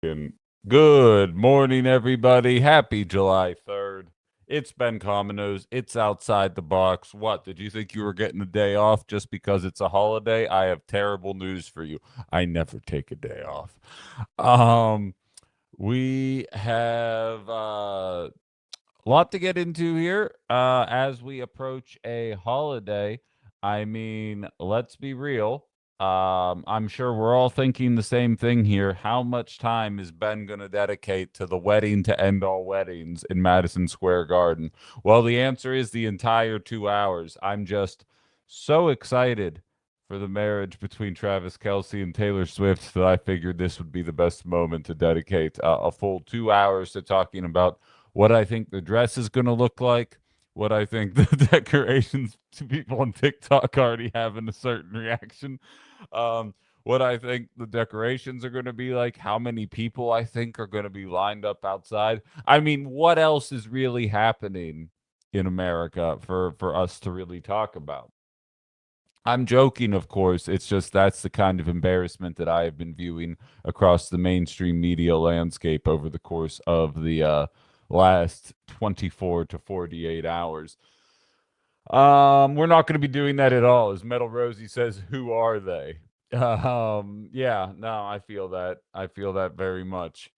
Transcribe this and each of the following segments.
And good morning, everybody. Happy July 3rd. It's Ben Cominos. It's outside the box. What? Did you think you were getting a day off just because it's a holiday? I have terrible news for you. I never take a day off. Um, we have a lot to get into here as we approach a holiday. I mean, let's be real. I'm sure we're all thinking the same thing here. How much time is Ben going to dedicate to the wedding to end all weddings in Madison Square Garden? Well, the answer is the entire 2 hours. I'm just so excited for the marriage between Travis Kelce and Taylor Swift that I figured this would be the best moment to dedicate a full 2 hours to talking about what I think the dress is going to look like, what I think the decorations to people on TikTok already having a certain reaction, what I think the decorations are going to be like, how many people I think are going to be lined up outside. I mean, what else is really happening in America for us to really talk about? I'm joking, of course. It's just that's the kind of embarrassment that I have been viewing across the mainstream media landscape over the course of the last 24 to 48 hours. We're not going to be doing that at all. As Metal Rosie says, who are they? Yeah, no, I feel that. I feel that very much.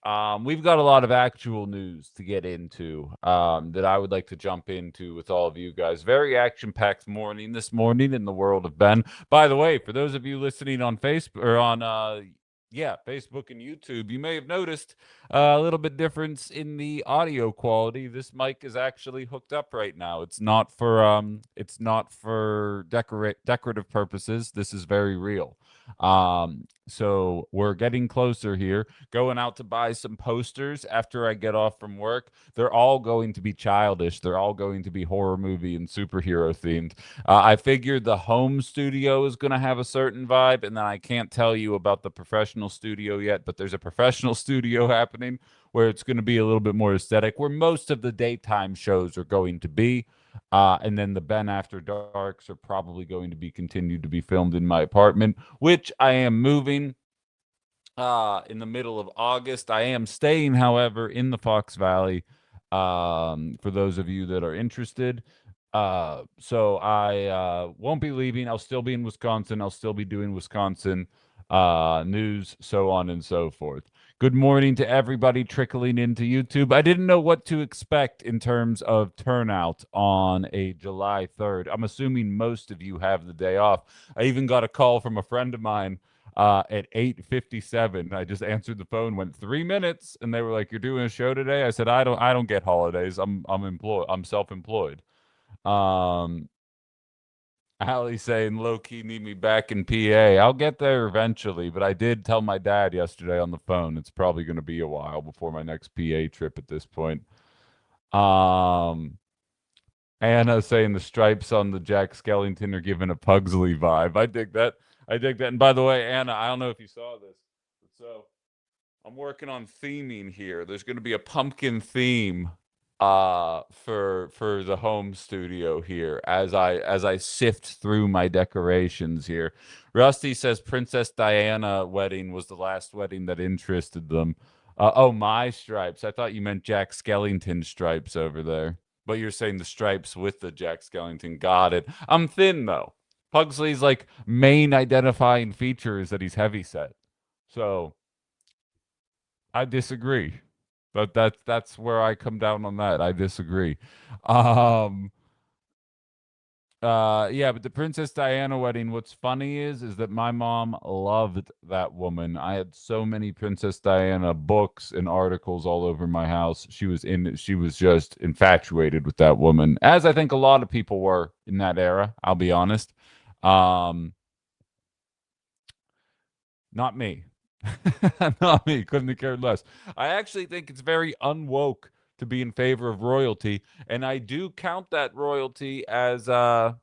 We've got a lot of actual news to get into that I would like to jump into with all of you guys. Very action-packed morning this morning in the world of Ben. By the way, for those of you listening on Facebook or on Facebook and YouTube, you may have noticed a little bit difference in the audio quality. This mic is actually hooked up right now. It's not for decorative purposes. This is very real. So we're getting closer here. Going out to buy some posters after I get off from work. They're all going to be childish. They're all going to be horror movie and superhero themed. I figured the home studio is going to have a certain vibe, and then I can't tell you about the professional studio yet, but there's a professional studio happening where it's going to be a little bit more aesthetic, where most of the daytime shows are going to be. And then the Ben After Darks are probably going to be continued to be filmed in my apartment, which I am moving in the middle of August. I am staying, however, in the Fox Valley for those of you that are interested. So I won't be leaving. I'll still be in Wisconsin. I'll still be doing Wisconsin news, so on and so forth. Good morning to everybody trickling into YouTube. I didn't know what to expect in terms of turnout on a July 3rd. I'm assuming most of you have the day off. I even got a call from a friend of mine at 8:57. I just answered the phone, went 3 minutes, and they were like, "You're doing a show today?" I said, "I don't get holidays. I'm employed. I'm self-employed." Um, Allie saying low key need me back in PA. I'll get there eventually, but I did tell my dad yesterday on the phone it's probably going to be a while before my next PA trip at this point. Um, Anna saying the stripes on the Jack Skellington are giving a Pugsley vibe. I dig that. I dig that. And by the way, Anna, I don't know if you saw this, but so I'm working on theming here. There's going to be a pumpkin theme for the home studio here as I sift through my decorations here. Rusty says Princess Diana wedding was the last wedding that interested them. Oh, my stripes. I thought you meant Jack Skellington stripes over there. But you're saying the stripes with the Jack Skellington. Got it. I'm thin though. Pugsley's like main identifying feature is that he's heavy set. So I disagree. But that's where I come down on that. I disagree. Um yeah, but the Princess Diana wedding, what's funny is that my mom loved that woman. I had so many Princess Diana books and articles all over my house. She was just infatuated with that woman, as I think a lot of people were in that era, I'll be honest. Um Not me. Not me. Couldn't have cared less. I actually think it's very unwoke to be in favor of royalty, and I do count that royalty as well,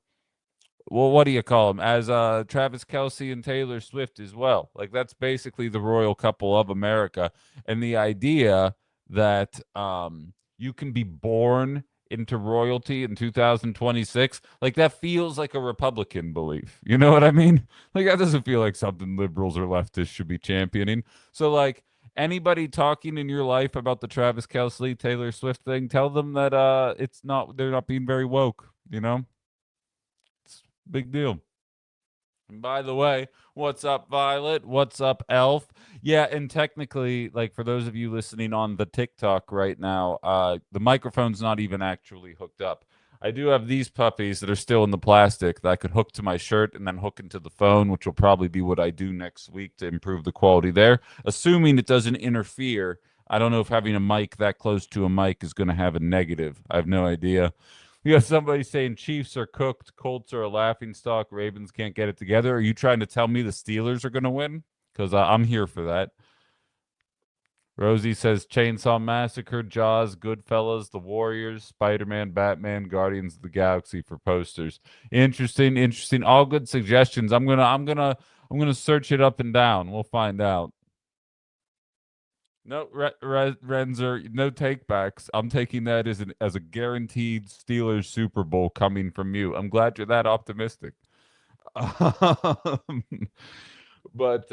what do you call them? As Travis Kelce and Taylor Swift as well. Like that's basically the royal couple of America, and the idea that you can be born into royalty in 2026, like that feels like a Republican belief. You know what I mean? Like that doesn't feel like something liberals or leftists should be championing. So like Anybody talking in your life about the Travis Kelce Taylor Swift thing, tell them that it's not they're not being very woke, you know? It's a big deal. And by the way, what's up, Violet? What's up, Elf? Yeah, and technically, like for those of you listening on the TikTok right now, the microphone's not even actually hooked up. I do have these puppies that are still in the plastic that I could hook to my shirt and then hook into the phone, which will probably be what I do next week to improve the quality there, assuming it doesn't interfere. I don't know if having a mic that close to a mic is going to have a negative. I have no idea. You got somebody saying Chiefs are cooked, Colts are a laughing stock, Ravens can't get it together. Are you trying to tell me the Steelers are going to win? Because I'm here for that. Rosie says Chainsaw Massacre, Jaws, Goodfellas, The Warriors, Spider-Man, Batman, Guardians of the Galaxy for posters. Interesting, interesting. All good suggestions. I'm gonna search it up and down. We'll find out. No, Renzer, no takebacks. I'm taking that as a guaranteed Steelers Super Bowl coming from you. I'm glad you're that optimistic. Um, but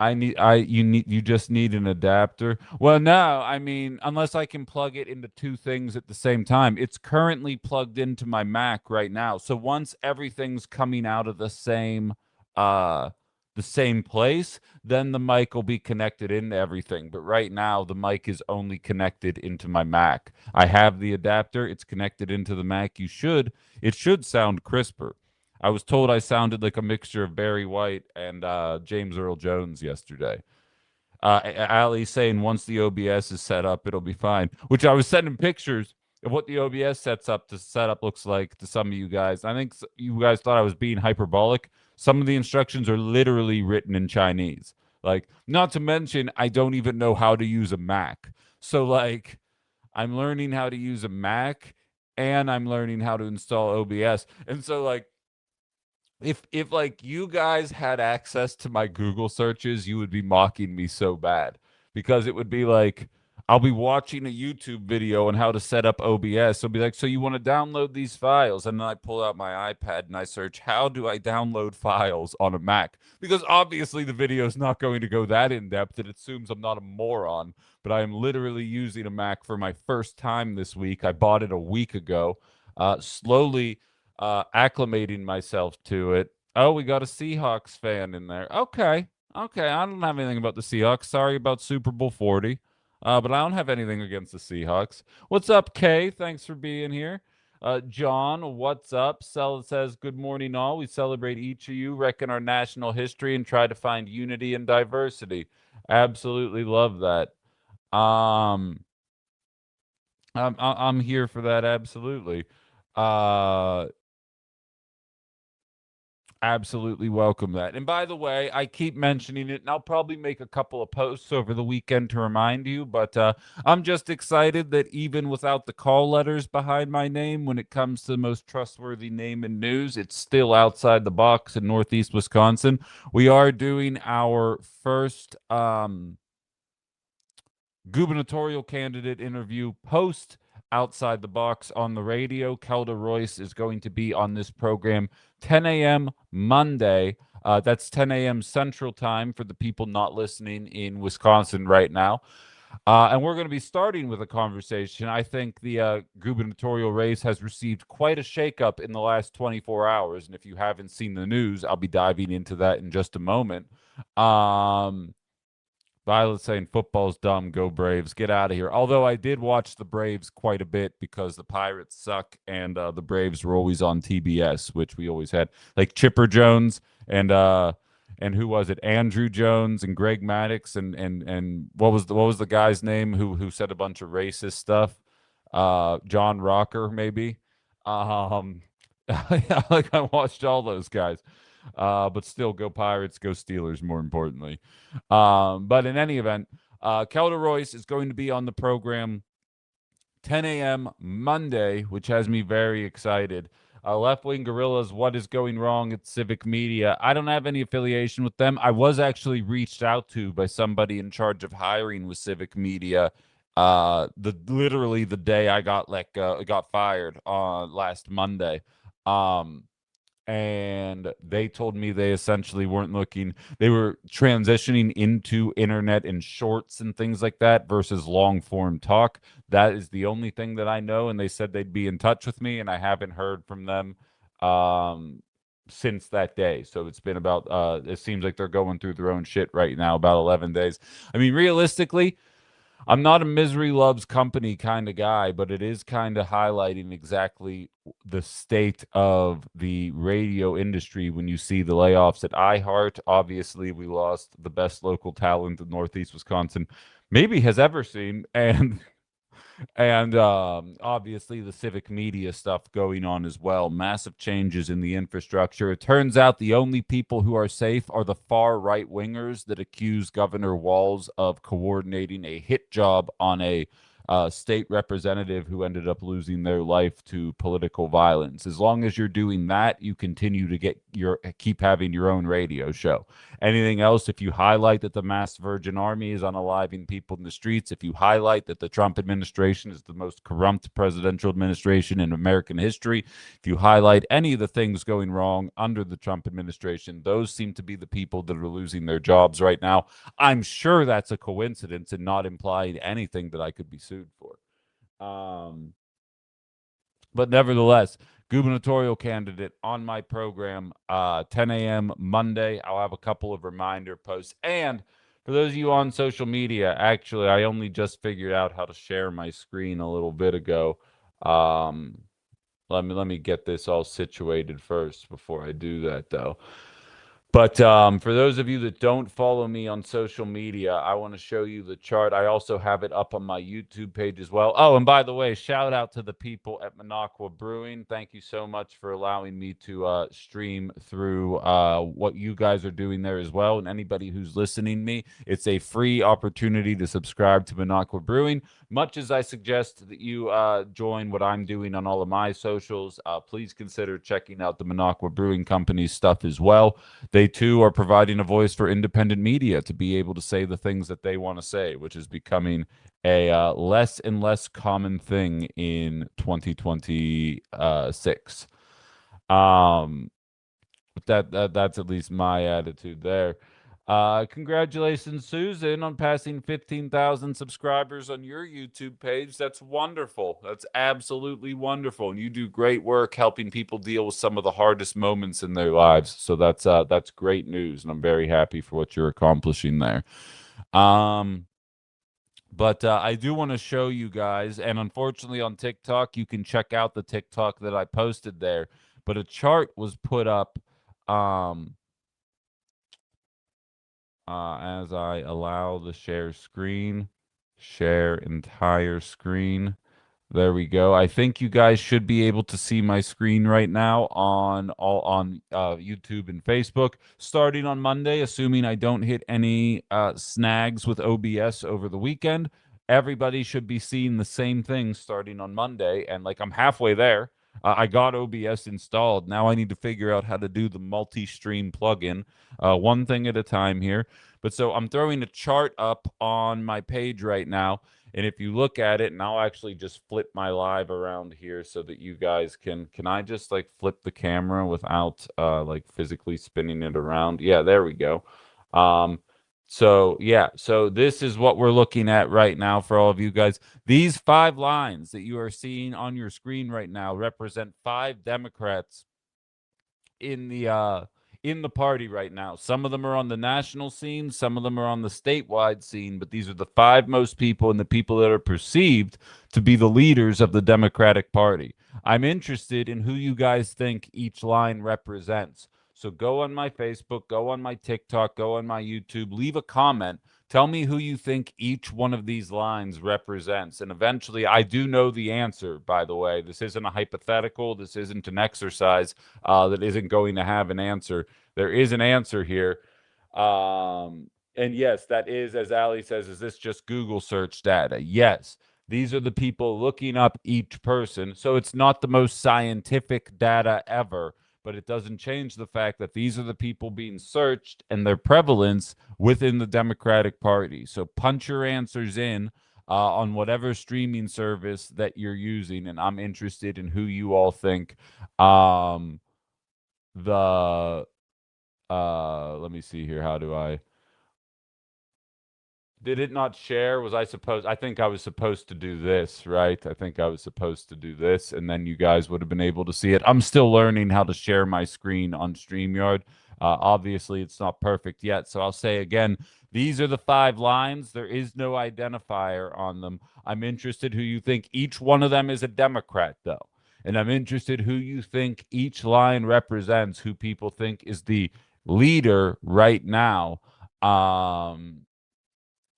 you just need an adapter. Well, no, I mean, unless I can plug it into two things at the same time. It's currently plugged into my Mac right now. So once everything's coming out of the same place, then the mic will be connected into everything. But right now the mic is only connected into my Mac. I have the adapter, it's connected into the Mac. It should sound crisper. I was told I sounded like a mixture of Barry White and James Earl Jones yesterday. Ali saying once the OBS is set up, it'll be fine. Which I was sending pictures of what the OBS setup looks like to some of you guys. I think you guys thought I was being hyperbolic. Some of the instructions are literally written in Chinese. Like, not to mention, I don't even know how to use a Mac. So, like, I'm learning how to use a Mac and I'm learning how to install OBS. And so, like, if like you guys had access to my Google searches, you would be mocking me so bad because it would be like I'll be watching a YouTube video on how to set up OBS. So it'll be like, so you want to download these files? And then I pull out my iPad and I search, how do I download files on a Mac? Because obviously the video is not going to go that in depth. It assumes I'm not a moron, but I am literally using a Mac for my first time this week. I bought it a week ago. Slowly acclimating myself to it. Oh, we got a Seahawks fan in there. Okay. Okay. I don't have anything about the Seahawks. Sorry about Super Bowl 40. But I don't have anything against the Seahawks. What's up, Kay? Thanks for being here. John, what's up? Sella says, good morning, all. We celebrate each of you, reckon our national history, and try to find unity and diversity. Absolutely love that. I'm here for that. Absolutely. Uh, Absolutely welcome that. And by the way, I keep mentioning it, and I'll probably make a couple of posts over the weekend to remind you, but I'm just excited that even without the call letters behind my name, when it comes to the most trustworthy name in news, it's still outside the box in Northeast Wisconsin. We are doing our first gubernatorial candidate interview post outside the box on the radio. Kelda Royce is going to be on this program 10 a.m. Monday. That's 10 a.m. Central Time for the people not listening in Wisconsin right now. And we're going to be starting with a conversation. I think the gubernatorial race has received quite a shakeup in the last 24 hours. And if you haven't seen the news, I'll be diving into that in just a moment. Violet saying football's dumb. Go Braves. Get out of here. Although I did watch the Braves quite a bit because the Pirates suck and the Braves were always on TBS, which we always had. Like Chipper Jones and who was it? Andrew Jones and Greg Maddux and what was the guy's name who said a bunch of racist stuff? John Rocker maybe. Like I watched all those guys. But still, go Pirates, go Steelers, more importantly. But in any event, Kelda Royce is going to be on the program 10 a.m. Monday, which has me very excited. Left Wing Gorillas, what is going wrong at Civic Media? I don't have any affiliation with them. I was actually reached out to by somebody in charge of hiring with Civic Media. Literally the day I got got fired last Monday. and they told me they essentially weren't looking, they were transitioning into internet and shorts and things like that versus long form talk. That is the only thing that I know, and they said they'd be in touch with me, and I haven't heard from them um since that day. So it's been about it seems like they're going through their own shit right now, about 11 days. I mean, realistically, I'm not a misery loves company kind of guy, but it is kind of highlighting exactly the state of the radio industry when you see the layoffs at iHeart. Obviously, we lost the best local talent that Northeast Wisconsin maybe has ever seen, and obviously the civic media stuff going on as well. Massive changes in the infrastructure. It turns out the only people who are safe are the far right wingers that accuse Governor Walz of coordinating a hit job on a state representative who ended up losing their life to political violence. As long as you're doing that, you continue to keep having your own radio show. Anything else, if you highlight that the mass Virgin Army is unaliving people in the streets, if you highlight that the Trump administration is the most corrupt presidential administration in American history, if you highlight any of the things going wrong under the Trump administration, those seem to be the people that are losing their jobs right now. I'm sure that's a coincidence and not implying anything that I could be sued for. Um, but nevertheless, gubernatorial candidate on my program, 10 a.m. Monday. I'll have a couple of reminder posts. And for those of you on social media, actually, I only just figured out how to share my screen a little bit ago. Um, let me get this all situated first before I do that, though. But for those of you that don't follow me on social media, I want to show you the chart. I also have it up on my YouTube page as well. Oh, and by the way, shout out to the people at Minocqua Brewing. Thank you so much for allowing me to stream through what you guys are doing there as well. And anybody who's listening to me, it's a free opportunity to subscribe to Minocqua Brewing. Much as I suggest that you join what I'm doing on all of my socials, please consider checking out the Minocqua Brewing Company's stuff as well. They too are providing a voice for independent media to be able to say the things that they want to say, which is becoming a less and less common thing in 2026. But that's at least my attitude there. Congratulations, Susan, on passing 15,000 subscribers on your YouTube page. That's wonderful. That's absolutely wonderful. And you do great work helping people deal with some of the hardest moments in their lives. So that's great news, and I'm very happy for what you're accomplishing there. Um, but I do want to show you guys, and unfortunately on TikTok, you can check out the TikTok that I posted there. But a chart was put up um, as I allow the share entire screen. There we go. I think you guys should be able to see my screen right now on YouTube and Facebook starting on Monday, assuming I don't hit any snags with OBS over the weekend. Everybody should be seeing the same thing starting on Monday, and like I'm halfway there. I got OBS installed. Now I need to figure out how to do the multi-stream plugin, one thing at a time here. But so I'm throwing a chart up on my page right now, and if you look at it, and I'll actually just flip my live around here so that you guys can I just like flip the camera without like physically spinning it around? Yeah, there we go. Um, so yeah, so this is what we're looking at right now for all of you guys. These 5 lines that you are seeing on your screen right now represent 5 Democrats in the party right now. Some of them are on the national scene, some of them are on the statewide scene, but these are the 5 most people and the people that are perceived to be the leaders of the Democratic Party. I'm interested in who you guys think each line represents. So go on my Facebook, go on my TikTok, go on my YouTube, leave a comment. Tell me who you think each one of these lines represents. And eventually, I do know the answer, by the way. This isn't a hypothetical. This isn't an exercise that isn't going to have an answer. There is an answer here. And yes, that is, as Ali says, is this just Google search data? Yes. These are the people looking up each person. So it's not the most scientific data ever, but it doesn't change the fact that these are the people being searched and their prevalence within the Democratic Party. So punch your answers in on whatever streaming service that you're using, and I'm interested in who you all think the let me see here. How do I did it not share? Was I supposed? I think I was supposed to do this, right? I think I was supposed to do this, and then you guys would have been able to see it. I'm still learning how to share my screen on StreamYard. Obviously, it's not perfect yet, so I'll say again, these are the 5 lines. There is no identifier on them. I'm interested who you think each one of them is a Democrat, though. And I'm interested who you think each line represents, who people think is the leader right now.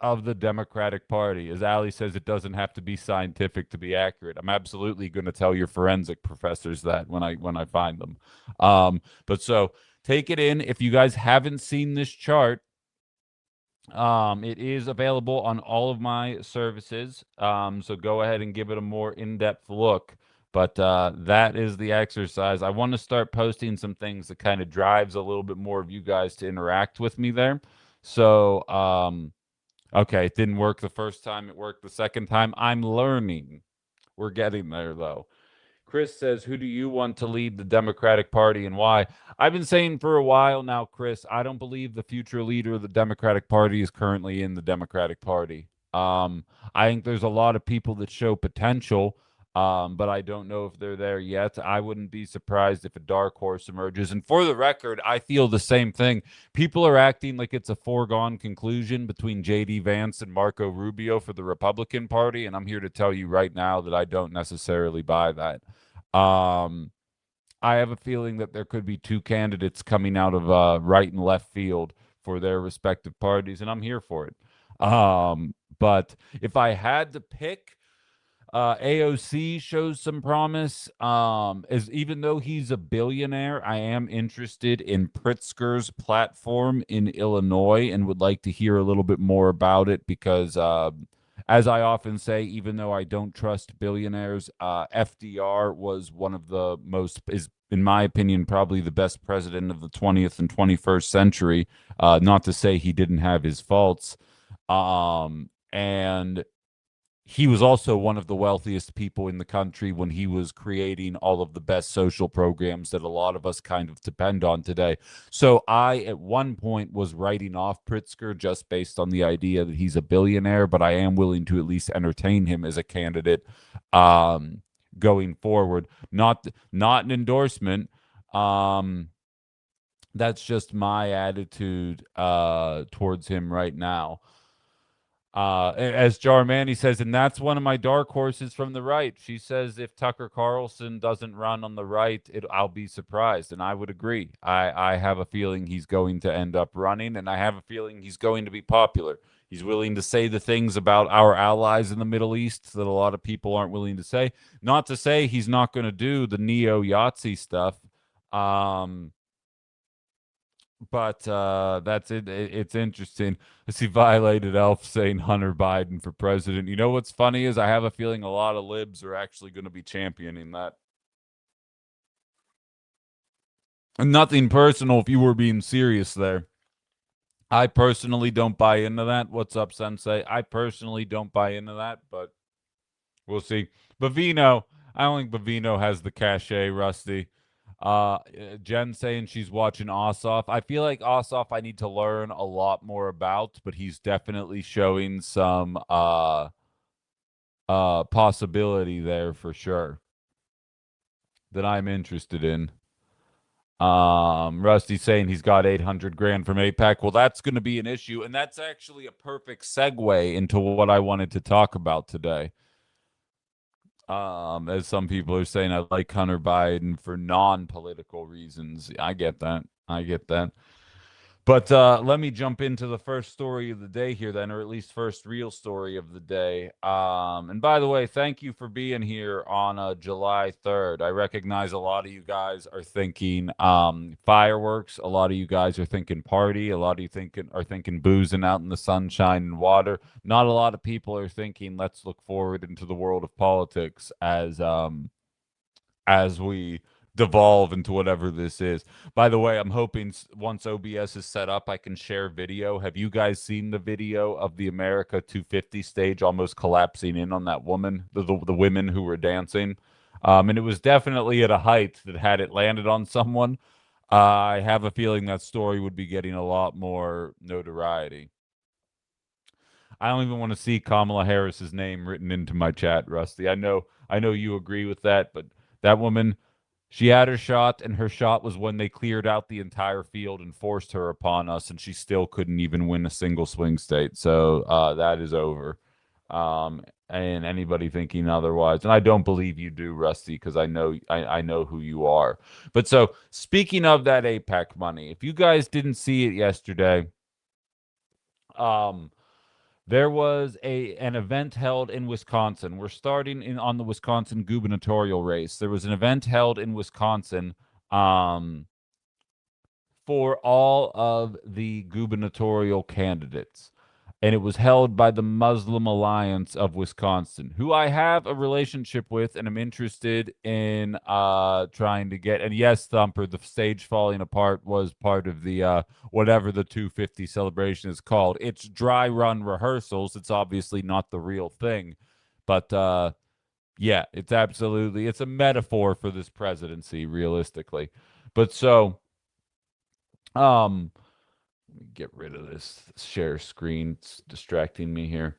Of the Democratic Party. As Ali says, it doesn't have to be scientific to be accurate. I'm absolutely going to tell your forensic professors that when I find them. But so take it in. If you guys haven't seen this chart, it is available on all of my services. So go ahead and give it a more in-depth look. But that is the exercise. I want to start posting some things that kind of drives a little bit more of you guys to interact with me there. So okay, it didn't work the first time. It worked the second time. I'm learning. We're getting there, though. Chris says, who do you want to lead the Democratic Party and why? I've been saying for a while now, Chris, I don't believe the future leader of the Democratic Party is currently in the Democratic Party. I think there's a lot of people that show potential, but I don't know if they're there yet. I wouldn't be surprised if a dark horse emerges. And for the record, I feel the same thing. People are acting like it's a foregone conclusion between J.D. Vance and Marco Rubio for the Republican Party, and I'm here to tell you right now that I don't necessarily buy that. Um, I have a feeling that there could be 2 candidates coming out of right and left field for their respective parties, and I'm here for it. But if I had to pick, AOC shows some promise. As even though he's a billionaire, I am interested in Pritzker's platform in Illinois and would like to hear a little bit more about it because, as I often say, even though I don't trust billionaires, FDR was one of the most, is in my opinion, probably the best president of the 20th and 21st century. Not to say he didn't have his faults. And he was also one of the wealthiest people in the country when he was creating all of the best social programs that a lot of us kind of depend on today. So I, at one point, was writing off Pritzker just based on the idea that he's a billionaire, but I am willing to at least entertain him as a candidate going forward. Not an endorsement. That's just my attitude towards him right now. As Jarmani says, and that's one of my dark horses from the right. She says if Tucker Carlson doesn't run on the right, I'll be surprised, and I would agree. I have a feeling he's going to end up running, and I have a feeling he's going to be popular. He's willing to say the things about our allies in the Middle East that a lot of people aren't willing to say. Not to say he's not going to do the neo-Yahtzee stuff. But that's it. It's interesting. I see Violated Elf saying Hunter Biden for president. You know what's funny is I have a feeling a lot of libs are actually going to be championing that. And nothing personal if you were being serious there. I personally don't buy into that. What's up, Sensei? I personally don't buy into that, but we'll see. Bavino, I don't think Bavino has the cachet, Rusty. Jen saying she's watching Ossoff. I feel like Ossoff I need to learn a lot more about, but he's definitely showing some possibility there for sure that I'm interested in. Rusty saying he's got 800 grand from APAC. Well, that's going to be an issue, and that's actually a perfect segue into what I wanted to talk about today. As some people are saying, I like Hunter Biden for non-political reasons. I get that. I get that. But let me jump into the first story of the day here, then, or at least first real story of the day. And by the way, thank you for being here on July 3rd. I recognize a lot of you guys are thinking fireworks. A lot of you guys are thinking party. A lot of you are thinking boozing out in the sunshine and water. Not a lot of people are thinking let's look forward into the world of politics as we devolve into whatever this is. By the way, I'm hoping once OBS is set up, I can share video. Have you guys seen the video of the America 250 stage almost collapsing in on that woman, the women who were dancing? And it was definitely at a height that had it landed on someone, I have a feeling that story would be getting a lot more notoriety. I don't even want to see Kamala Harris's name written into my chat, Rusty. I know you agree with that, but that woman, she had her shot, and her shot was when they cleared out the entire field and forced her upon us, and she still couldn't even win a single swing state. So that is over. And anybody thinking otherwise, and I don't believe you do, Rusty, because I know who you are. But so speaking of that APEC money, if you guys didn't see it yesterday, um, there was an event held in Wisconsin. We're starting in on the Wisconsin gubernatorial race. There was an event held in Wisconsin for all of the gubernatorial candidates. And it was held by the Muslim Alliance of Wisconsin, who I have a relationship with and am interested in trying to get. And yes, Thumper, the stage falling apart was part of the whatever the 250 celebration is called. It's dry run rehearsals. It's obviously not the real thing. But yeah, it's a metaphor for this presidency, realistically. But so um let me get rid of this share screen. It's distracting me here.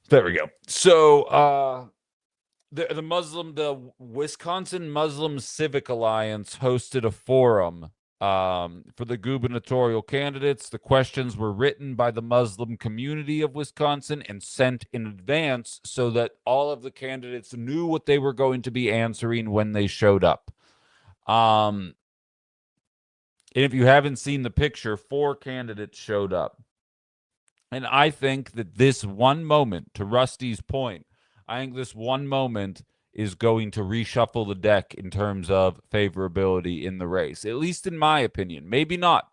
There we go. So the Wisconsin Muslim Civic Alliance hosted a forum for the gubernatorial candidates. The questions were written by the Muslim community of Wisconsin and sent in advance so that all of the candidates knew what they were going to be answering when they showed up. And if you haven't seen the picture, 4 candidates showed up. And I think that this one moment, to Rusty's point, I think this one moment is going to reshuffle the deck in terms of favorability in the race, at least in my opinion. Maybe not.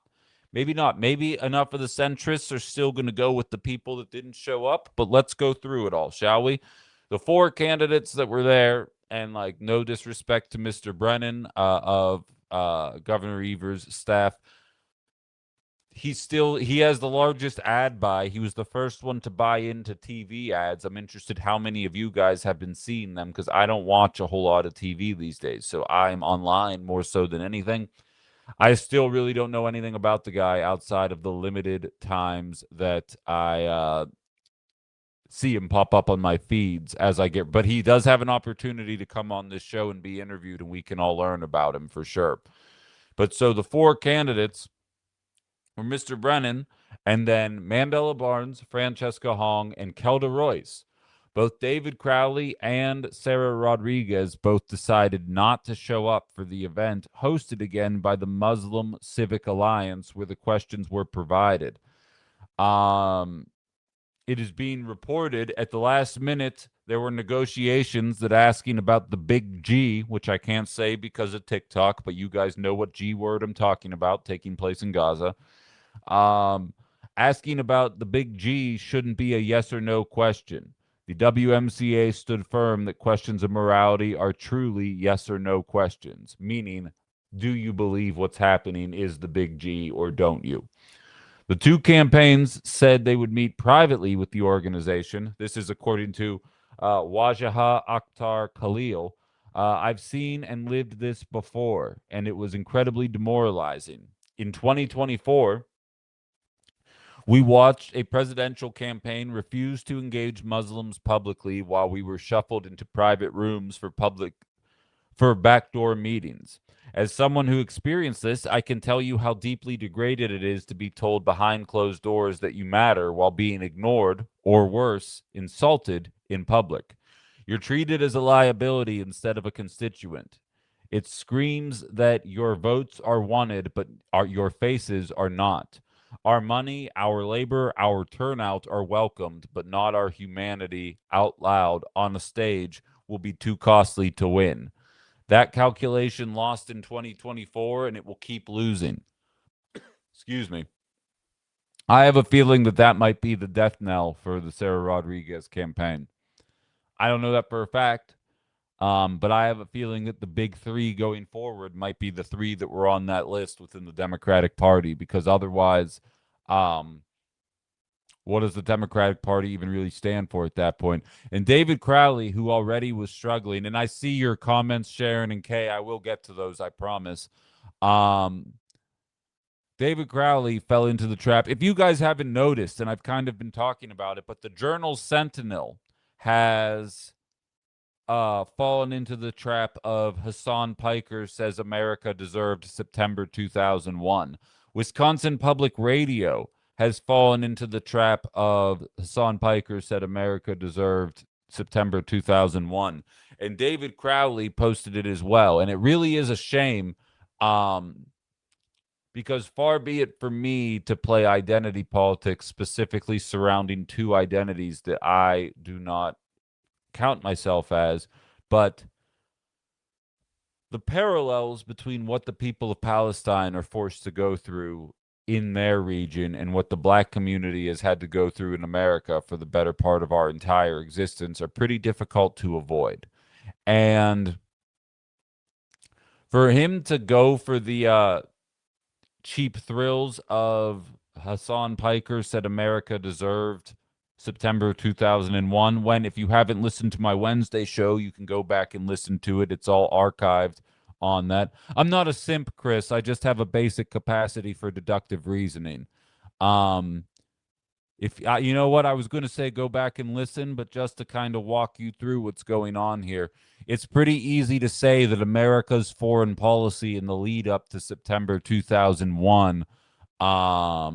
Maybe not. Maybe enough of the centrists are still going to go with the people that didn't show up, but let's go through it all, shall we? The 4 candidates that were there, and like no disrespect to Mr. Brennan of Governor Evers' staff, he has the largest ad buy. He was the first one to buy into TV ads. I'm interested how many of you guys have been seeing them, because I don't watch a whole lot of TV these days. So I'm online more so than anything. I still really don't know anything about the guy outside of the limited times that I see him pop up on my feeds as I get. But he does have an opportunity to come on this show and be interviewed, and we can all learn about him for sure. But so the 4 candidates were Mr. Brennan, and then Mandela Barnes, Francesca Hong, and Kelda Royce. Both David Crowley and Sarah Rodriguez both decided not to show up for the event, hosted again by the Muslim Civic Alliance, where the questions were provided. It is being reported at the last minute there were negotiations that asking about the big G, which I can't say because of TikTok, but you guys know what G word I'm talking about, taking place in Gaza. Asking about the big G shouldn't be a yes or no question. The WMCA stood firm that questions of morality are truly yes or no questions, meaning, do you believe what's happening is the big G or don't you? The 2 campaigns said they would meet privately with the organization. This is according to Wajaha Akhtar Khalil. I've seen and lived this before, and it was incredibly demoralizing. In 2024, we watched a presidential campaign refuse to engage Muslims publicly while we were shuffled into private rooms for backdoor meetings. As someone who experienced this, I can tell you how deeply degraded it is to be told behind closed doors that you matter while being ignored, or worse, insulted in public. You're treated as a liability instead of a constituent. It screams that your votes are wanted, but your faces are not. Our money, our labor, our turnout are welcomed, but not our humanity out loud on a stage will be too costly to win. That calculation lost in 2024, and it will keep losing. Excuse me. I have a feeling that that might be the death knell for the Sarah Rodriguez campaign. I don't know that for a fact, but I have a feeling that the big 3 going forward might be the 3 that were on that list within the Democratic Party, because otherwise, what does the Democratic Party even really stand for at that point? And David Crowley, who already was struggling, and I see your comments, Sharon and Kay, I will get to those, I promise. Um, David Crowley fell into the trap. If you guys haven't noticed, and I've kind of been talking about it, but the Journal Sentinel has fallen into the trap of Hassan Piker says America deserved September 2001. Wisconsin Public Radio has fallen into the trap of Hassan Piker said America deserved September 2001. And David Crowley posted it as well. And it really is a shame, because far be it for me to play identity politics specifically surrounding two identities that I do not count myself as, but the parallels between what the people of Palestine are forced to go through in their region and what the black community has had to go through in America for the better part of our entire existence are pretty difficult to avoid. And for him to go for the cheap thrills of Hassan Piker said America deserved September 2001. When, if you haven't listened to my Wednesday show, you can go back and listen to it. It's all archived on that. I'm not a simp, Chris. I just have a basic capacity for deductive reasoning. Um, if you know what I was going to say, go back and listen, but just to kind of walk you through what's going on here, it's pretty easy to say that America's foreign policy in the lead up to September 2001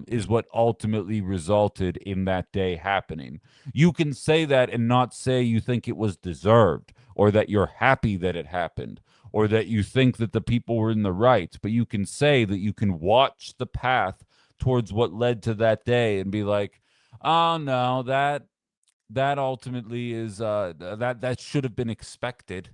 is what ultimately resulted in that day happening. You can say that and not say you think it was deserved or that you're happy that it happened or that you think that the people were in the right, but you can say that you can watch the path towards what led to that day and be like, oh no, that ultimately is that should have been expected.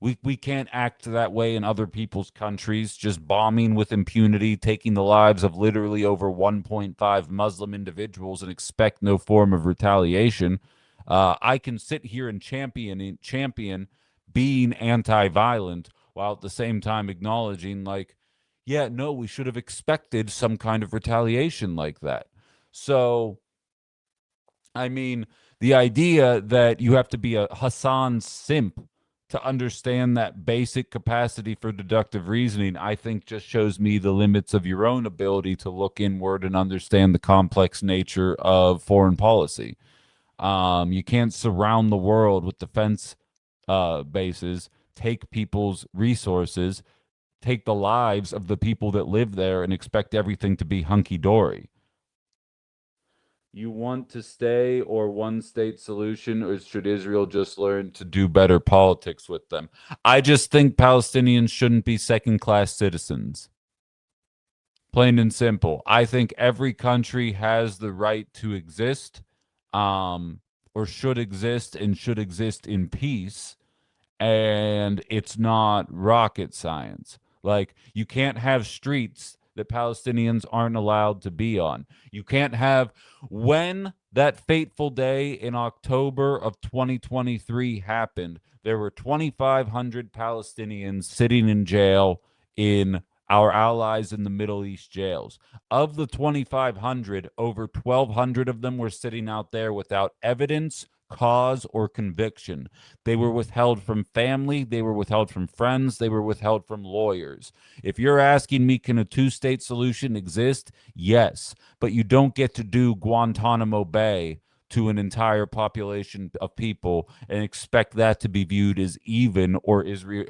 We can't act that way in other people's countries, just bombing with impunity, taking the lives of literally over 1.5 Muslim individuals and expect no form of retaliation. I can sit here and champion being anti-violent while at the same time acknowledging, like, yeah, no, we should have expected some kind of retaliation like that. So I mean, the idea that you have to be a Hassan simp to understand that basic capacity for deductive reasoning, I think just shows me the limits of your own ability to look inward and understand the complex nature of foreign policy. You can't surround the world with defense bases, take people's resources, take the lives of the people that live there, and expect everything to be hunky dory. You want to stay or one state solution, or should Israel just learn to do better politics with them? I just think Palestinians shouldn't be second class citizens. Plain and simple. I think every country has the right to exist, um, or should exist in peace, and it's not rocket science. Like, you can't have streets that Palestinians aren't allowed to be on. You can't have, when that fateful day in October of 2023 happened, there were 2,500 Palestinians sitting in jail in our allies in the Middle East jails. Of the 2,500, over 1,200 of them were sitting out there without evidence, cause, or conviction. They were withheld from family, they were withheld from friends, they were withheld from lawyers. If you're asking me, can a two-state solution exist? Yes, but you don't get to do Guantanamo Bay to an entire population of people and expect that to be viewed as even, or Israel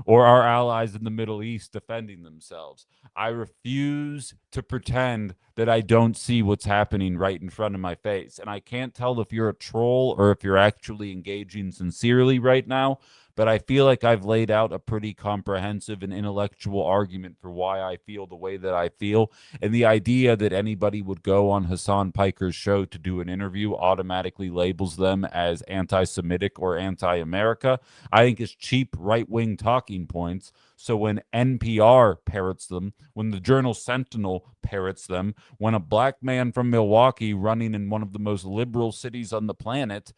or our allies in the Middle East defending themselves. I refuse to pretend that I don't see what's happening right in front of my face. And I can't tell if you're a troll or if you're actually engaging sincerely right now, but I feel like I've laid out a pretty comprehensive and intellectual argument for why I feel the way that I feel. And the idea that anybody would go on Hassan Piker's show to do an interview automatically labels them as anti Semitic or anti America, I think is cheap right wing talking points. So when NPR parrots them, when the Journal Sentinel parrots them, when a black man from Milwaukee running in one of the most liberal cities on the planet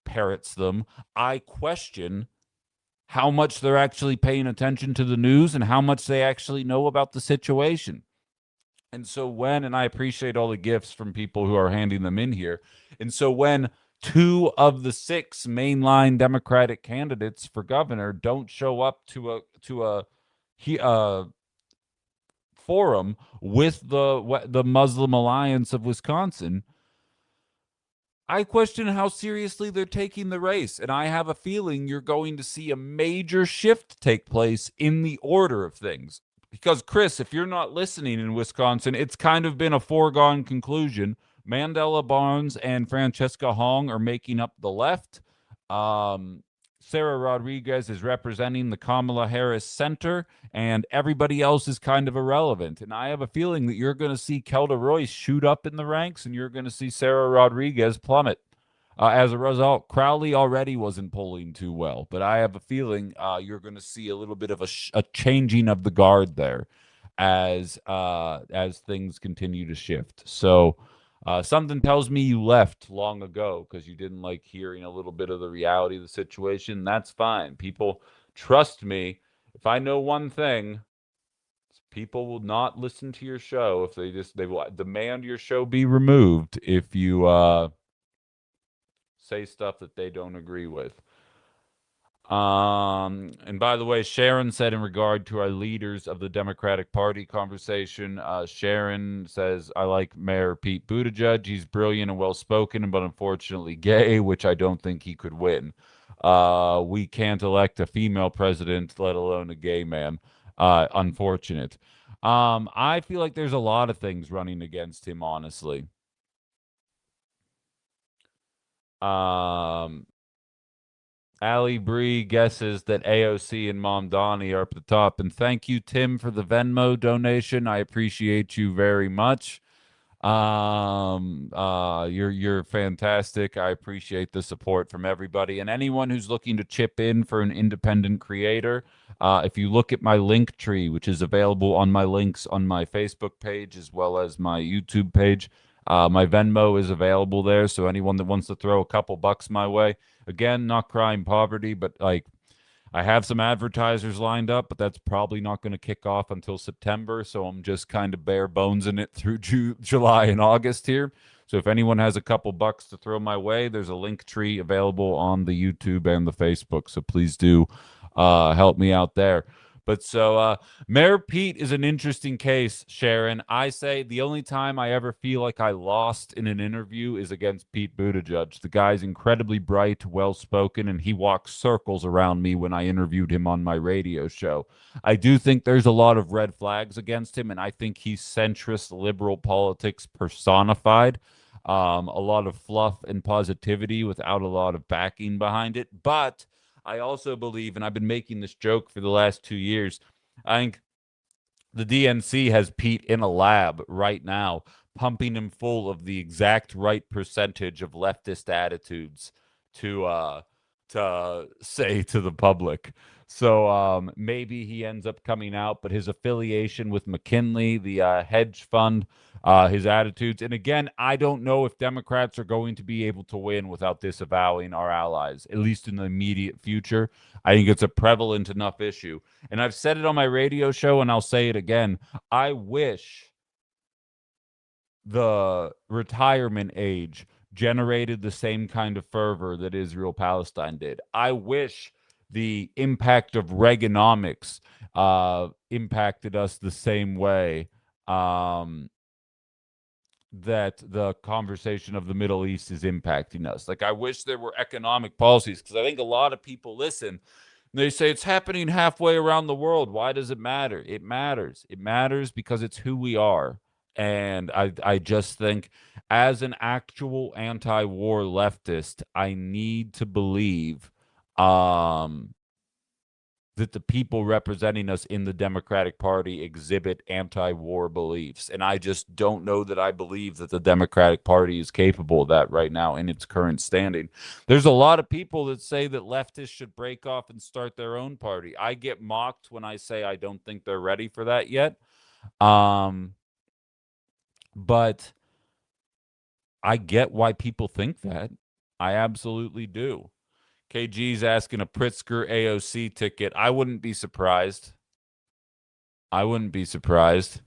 parrots them, I question how much they're actually paying attention to the news and how much they actually know about the situation. And so and I appreciate all the gifts from people who are handing them in here. And so when two of the six mainline Democratic candidates for governor don't show up to a he forum with the Muslim Alliance of Wisconsin, I question how seriously they're taking the race. And I have a feeling you're going to see a major shift take place in the order of things. Because, Chris, if you're not listening in Wisconsin, it's kind of been a foregone conclusion. Mandela Barnes and Francesca Hong are making up the left. Um, Sarah Rodriguez is representing the Kamala Harris Center, and everybody else is kind of irrelevant. And I have a feeling that you're going to see Kelda Royce shoot up in the ranks, and you're going to see Sarah Rodriguez plummet. As a result, Crowley already wasn't polling too well, but I have a feeling you're going to see a little bit of a changing of the guard there as things continue to shift. So something tells me you left long ago because you didn't like hearing a little bit of the reality of the situation. That's fine. People trust me. If I know one thing, people will not listen to your show if they will demand your show be removed if you say stuff that they don't agree with. And by the way, Sharon said in regard to our leaders of the Democratic Party conversation, Sharon says, I like Mayor Pete Buttigieg. He's brilliant and well spoken, but unfortunately gay, which I don't think he could win. We can't elect a female president, let alone a gay man. Unfortunate. I feel like there's a lot of things running against him, honestly. Um, Ali Bree guesses that AOC and Mom Donnie are up the top. And thank you, Tim, for the Venmo donation. I appreciate you very much. You're fantastic. I appreciate the support from everybody and anyone who's looking to chip in for an independent creator. If you look at my link tree, which is available on my links on my Facebook page as well as my YouTube page, my Venmo is available there. So anyone that wants to throw a couple bucks my way, again, not crying poverty, but like I have some advertisers lined up, but that's probably not going to kick off until September. So I'm just kind of bare bones in it through July and August here. So if anyone has a couple bucks to throw my way, there's a link tree available on the YouTube and the Facebook. So please do help me out there. But so Mayor Pete is an interesting case, Sharon. I say the only time I ever feel like I lost in an interview is against Pete Buttigieg. The guy's incredibly bright, well spoken, and he walks circles around me when I interviewed him on my radio show. I do think there's a lot of red flags against him, and I think he's centrist liberal politics personified. A lot of fluff and positivity without a lot of backing behind it. But I also believe, and I've been making this joke for the last 2 years, I think the DNC has Pete in a lab right now, pumping him full of the exact right percentage of leftist attitudes to say to the public. So maybe he ends up coming out, but his affiliation with McKinley, the hedge fund, his attitudes, and again, I don't know if Democrats are going to be able to win without disavowing our allies, at least in the immediate future. I think it's a prevalent enough issue. And I've said it on my radio show, and I'll say it again. I wish the retirement age generated the same kind of fervor that Israel Palestine did. I wish the impact of Reaganomics impacted us the same way that the conversation of the Middle East is impacting us. Like, I wish there were economic policies because I think a lot of people listen. They say it's happening halfway around the world. Why does it matter? It matters. It matters because it's who we are. And I just think, as an actual anti-war leftist, I need to believe that the people representing us in the Democratic Party exhibit anti-war beliefs. And I just don't know that I believe that the Democratic Party is capable of that right now in its current standing. There's a lot of people that say that leftists should break off and start their own party. I get mocked when I say I don't think they're ready for that yet. But I get why people think that. I absolutely do. KG's asking a Pritzker AOC ticket. I wouldn't be surprised. I wouldn't be surprised.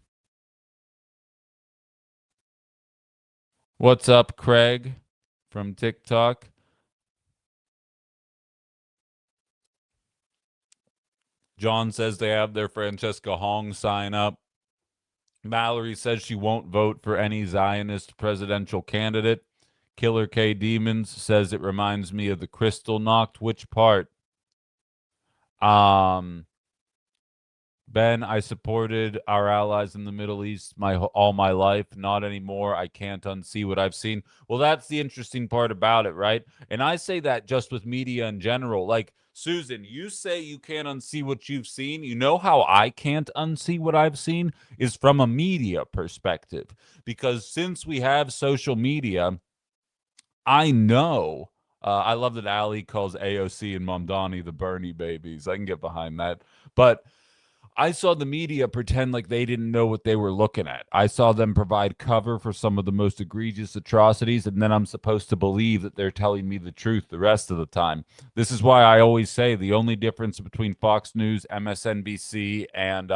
What's up, Craig from TikTok? John says they have their Francesca Hong sign up. Mallory says she won't vote for any Zionist presidential candidate. Killer K Demons says it reminds me of the crystal knocked. Which part? Um, Ben, I supported our allies in the Middle East all my life. Not anymore. I can't unsee what I've seen. Well, that's the interesting part about it, right? And I say that just with media in general. Like, Susan, you say you can't unsee what you've seen. You know how I can't unsee what I've seen is from a media perspective. Because since we have social media, I know. I love that Ali calls AOC and Mamdani the Bernie babies. I can get behind that. But I saw the media pretend like they didn't know what they were looking at. I saw them provide cover for some of the most egregious atrocities, and then I'm supposed to believe that they're telling me the truth the rest of the time. This is why I always say the only difference between Fox News, MSNBC, and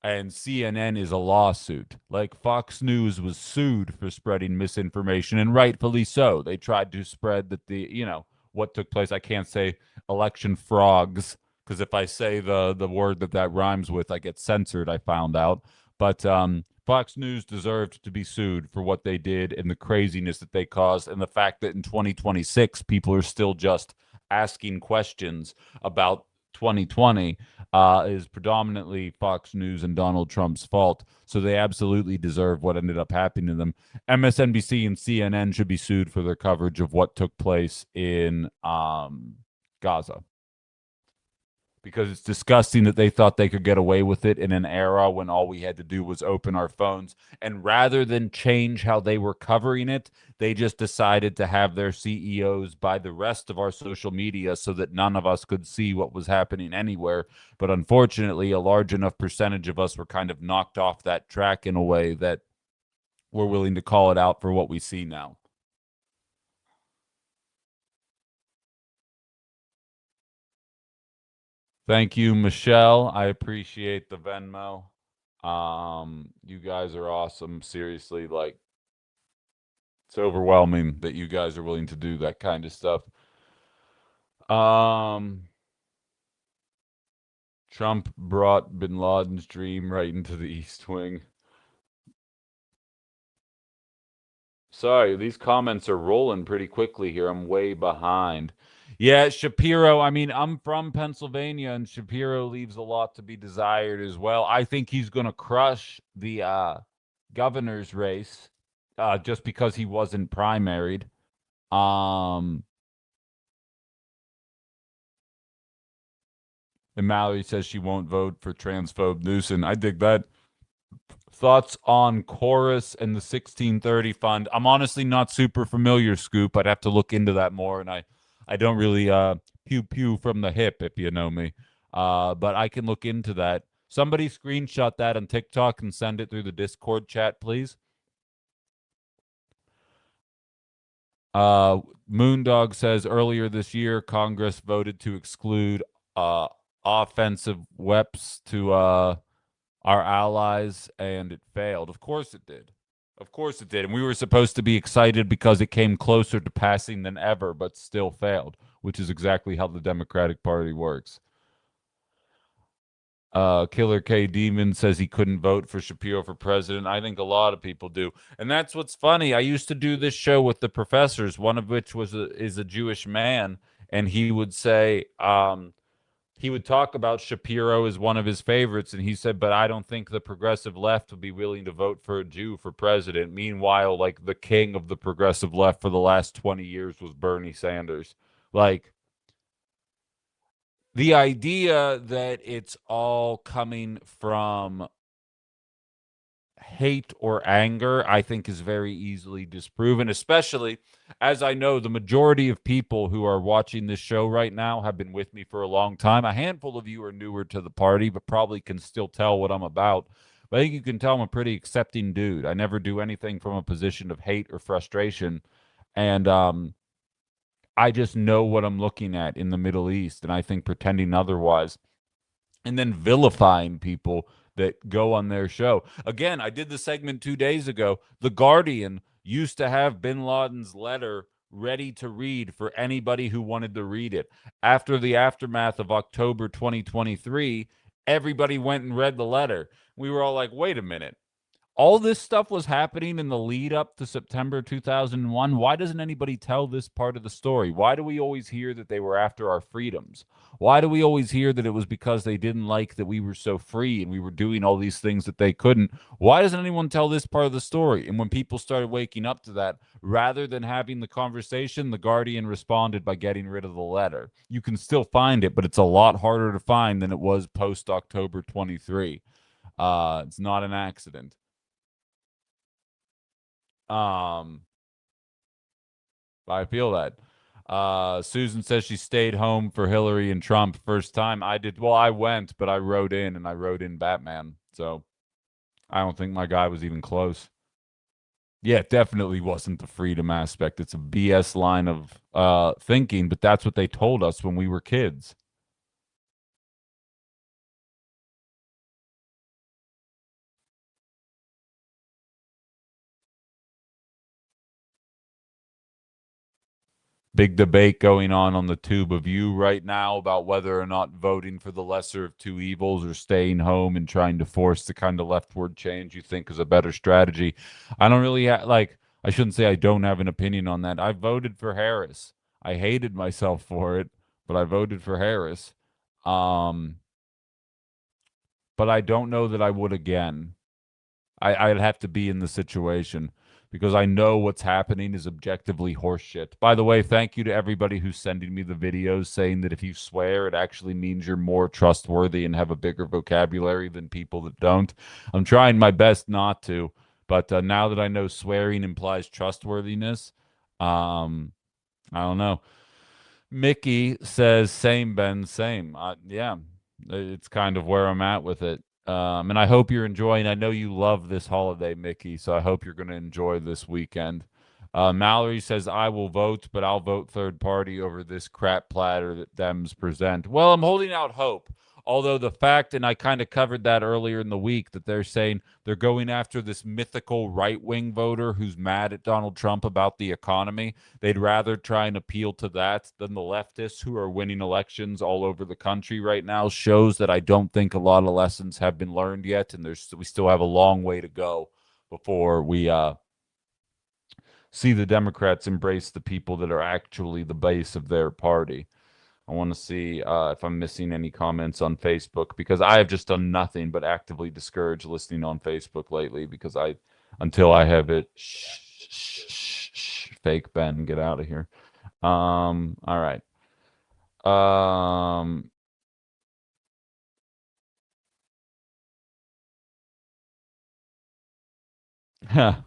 CNN is a lawsuit. Like Fox News was sued for spreading misinformation, and rightfully so. They tried to spread that what took place. I can't say election frogs because if I say the word that rhymes with, I get censored. I found out, but Fox News deserved to be sued for what they did and the craziness that they caused, and the fact that in 2026 people are still just asking questions about 2020 is predominantly Fox News and Donald Trump's fault. So they absolutely deserve what ended up happening to them. MSNBC and CNN should be sued for their coverage of what took place in Gaza, because it's disgusting that they thought they could get away with it in an era when all we had to do was open our phones. And rather than change how they were covering it, they just decided to have their CEOs buy the rest of our social media so that none of us could see what was happening anywhere. But unfortunately, a large enough percentage of us were kind of knocked off that track in a way that we're willing to call it out for what we see now. Thank you, Michelle. I appreciate the Venmo. You guys are awesome. Seriously, like it's overwhelming that you guys are willing to do that kind of stuff. Um, Trump brought Bin Laden's dream right into the East Wing. Sorry, these comments are rolling pretty quickly here. I'm way behind. Yeah, Shapiro. I mean, I'm from Pennsylvania, and Shapiro leaves a lot to be desired as well. I think he's going to crush the governor's race just because he wasn't primaried. Um, and Mallory says she won't vote for transphobe Newsom. I dig that. Thoughts on Chorus and the 1630 fund? I'm honestly not super familiar, Scoop. I'd have to look into that more, and I don't really pew pew from the hip, if you know me. But I can look into that. Somebody screenshot that on TikTok and send it through the Discord chat, please. Moondog says earlier this year, Congress voted to exclude offensive weapons to our allies, and it failed. Of course it did. Of course it did. And we were supposed to be excited because it came closer to passing than ever, but still failed, which is exactly how the Democratic Party works. Killer K Demon says he couldn't vote for Shapiro for president. I think a lot of people do. And that's what's funny. I used to do this show with the professors, one of which is a Jewish man, and he would say, he would talk about Shapiro as one of his favorites, and he said, but I don't think the progressive left would be willing to vote for a Jew for president. Meanwhile, like the king of the progressive left for the last 20 years was Bernie Sanders. Like the idea that it's all coming from hate or anger, I think is very easily disproven, especially as I know the majority of people who are watching this show right now have been with me for a long time. A handful of you are newer to the party, but probably can still tell what I'm about. But I think you can tell I'm a pretty accepting dude. I never do anything from a position of hate or frustration. And I just know what I'm looking at in the Middle East. And I think pretending otherwise and then vilifying people that go on their show. Again, I did the segment 2 days ago. The Guardian used to have bin Laden's letter ready to read for anybody who wanted to read it. After the aftermath of October 2023, everybody went and read the letter. We were all like, wait a minute. All this stuff was happening in the lead up to September 2001. Why doesn't anybody tell this part of the story? Why do we always hear that they were after our freedoms? Why do we always hear that it was because they didn't like that we were so free and we were doing all these things that they couldn't? Why doesn't anyone tell this part of the story? And when people started waking up to that, rather than having the conversation, the Guardian responded by getting rid of the letter. You can still find it, but it's a lot harder to find than it was post October 23. It's not an accident. Um, I feel that. Susan says she stayed home for Hillary and Trump first time. I did. Well, I went, but I wrote in and I wrote in Batman. So I don't think my guy was even close. Yeah, it definitely wasn't the freedom aspect. It's a BS line of thinking, but that's what they told us when we were kids. Big debate going on the tube of you right now about whether or not voting for the lesser of two evils or staying home and trying to force the kind of leftward change you think is a better strategy. I don't really like, I shouldn't say I don't have an opinion on that. I voted for Harris. I hated myself for it, but I voted for Harris. Um, but I don't know that I would again. I'd have to be in the situation because I know what's happening is objectively horseshit. By the way, thank you to everybody who's sending me the videos saying that if you swear, it actually means you're more trustworthy and have a bigger vocabulary than people that don't. I'm trying my best not to, but now that I know swearing implies trustworthiness, I don't know. Mickey says, same, Ben, same. Yeah, it's kind of where I'm at with it. And I hope you're enjoying. I know you love this holiday, Mickey, so I hope you're going to enjoy this weekend. Mallory says, I will vote, but I'll vote third party over this crap platter that Dems present. Well, I'm holding out hope. Although the fact, and I kind of covered that earlier in the week, that they're saying they're going after this mythical right wing voter who's mad at Donald Trump about the economy. They'd rather try and appeal to that than the leftists who are winning elections all over the country right now. Shows that I don't think a lot of lessons have been learned yet, and we still have a long way to go before we see the Democrats embrace the people that are actually the base of their party. I want to see if I'm missing any comments on Facebook because I have just done nothing but actively discourage listening on Facebook lately because until I have it, fake Ben, get out of here. All right. Um,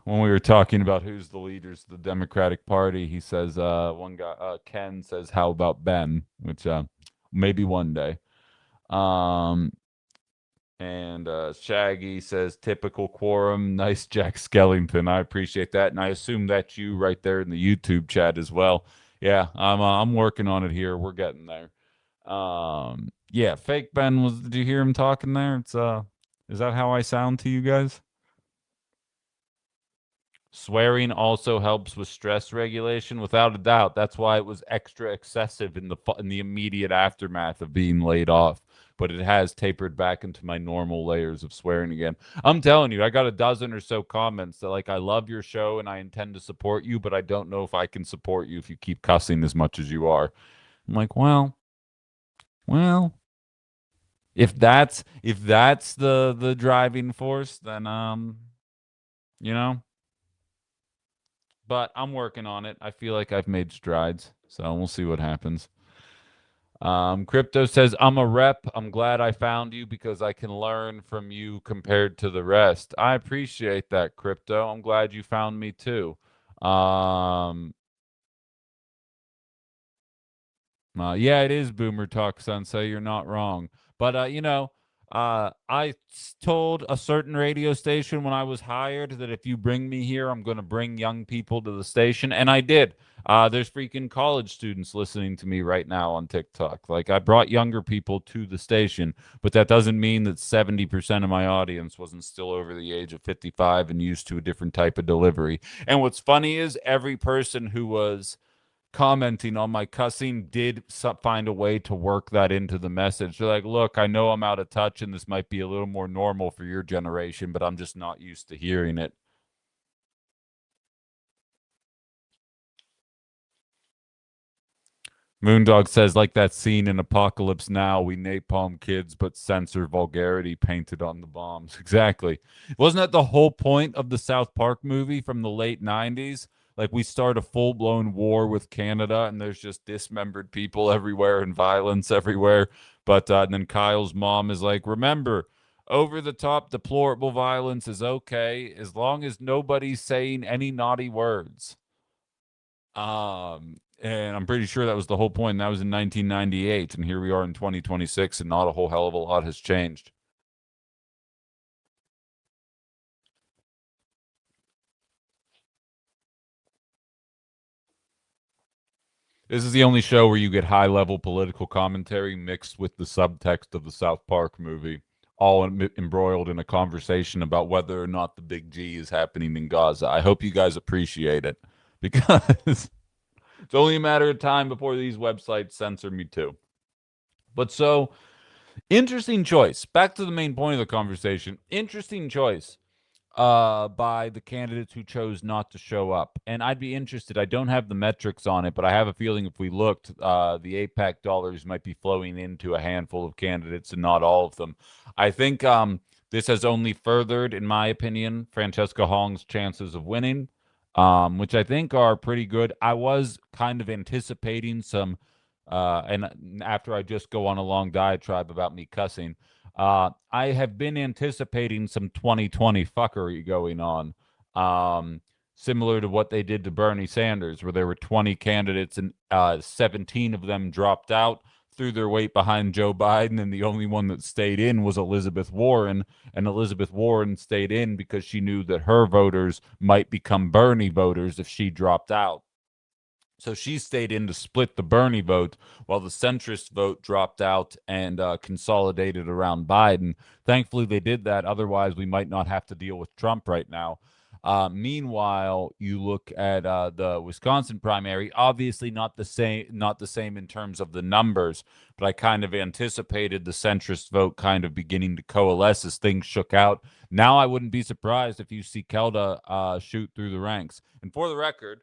when we were talking about who's the leaders of the Democratic Party, he says, one guy, Ken says, how about Ben? Which maybe one day. Um, And Shaggy says, typical quorum. Nice, Jack Skellington. I appreciate that. And I assume that's you right there in the YouTube chat as well. Yeah, I'm working on it here. We're getting there. Yeah, fake Ben was, did you hear him talking there? It's is that how I sound to you guys? Swearing also helps with stress regulation, without a doubt. That's why it was extra excessive in the immediate aftermath of being laid off. But it has tapered back into my normal layers of swearing again. I'm telling you, I got a dozen or so comments that like I love your show and I intend to support you, but I don't know if I can support you if you keep cussing as much as you are. I'm like, well, if that's the driving force, then you know. But I'm working on it. I feel like I've made strides, so we'll see what happens. Crypto says, I'm a rep. I'm glad I found you because I can learn from you compared to the rest. I appreciate that, Crypto. I'm glad you found me too. Um, yeah, it is Boomer Talk, Sensei. You're not wrong. But told a certain radio station when I was hired that if you bring me here, I'm going to bring young people to the station, and I did. There's freaking college students listening to me right now on TikTok. Like I brought younger people to the station, but that doesn't mean that 70% of my audience wasn't still over the age of 55 and used to a different type of delivery. And what's funny is every person who was commenting on my cussing did find a way to work that into the message. They're like, look, I know I'm out of touch and this might be a little more normal for your generation, but I'm just not used to hearing it. Moondog says, like that scene in Apocalypse Now, we napalm kids but censor vulgarity painted on the bombs. Exactly. Wasn't that the whole point of the South Park movie from the late 90s? Like, we start a full blown war with Canada, and there's just dismembered people everywhere and violence everywhere. But then Kyle's mom is like, remember, over the top, deplorable violence is okay as long as nobody's saying any naughty words. And I'm pretty sure that was the whole point. That was in 1998, and here we are in 2026, and not a whole hell of a lot has changed. This is the only show where you get high level political commentary mixed with the subtext of the South Park movie, all embroiled in a conversation about whether or not the big G is happening in Gaza. I hope you guys appreciate it because it's only a matter of time before these websites censor me too. But so, interesting choice. Back to the main point of the conversation. Interesting choice by the candidates who chose not to show up. And I'd be interested. I don't have the metrics on it, but I have a feeling if we looked, the APAC dollars might be flowing into a handful of candidates and not all of them. I think this has only furthered, in my opinion, Francesca Hong's chances of winning, which I think are pretty good. I was kind of anticipating some, and after I just go on a long diatribe about me cussing, I have been anticipating some 2020 fuckery going on, similar to what they did to Bernie Sanders, where there were 20 candidates and 17 of them dropped out, threw their weight behind Joe Biden, and the only one that stayed in was Elizabeth Warren. And Elizabeth Warren stayed in because she knew that her voters might become Bernie voters if she dropped out. So she stayed in to split the Bernie vote while the centrist vote dropped out and consolidated around Biden. Thankfully, they did that. Otherwise, we might not have to deal with Trump right now. Meanwhile, you look at the Wisconsin primary. Obviously, not the same in terms of the numbers, but I kind of anticipated the centrist vote kind of beginning to coalesce as things shook out. Now, I wouldn't be surprised if you see Kelda shoot through the ranks. And for the record,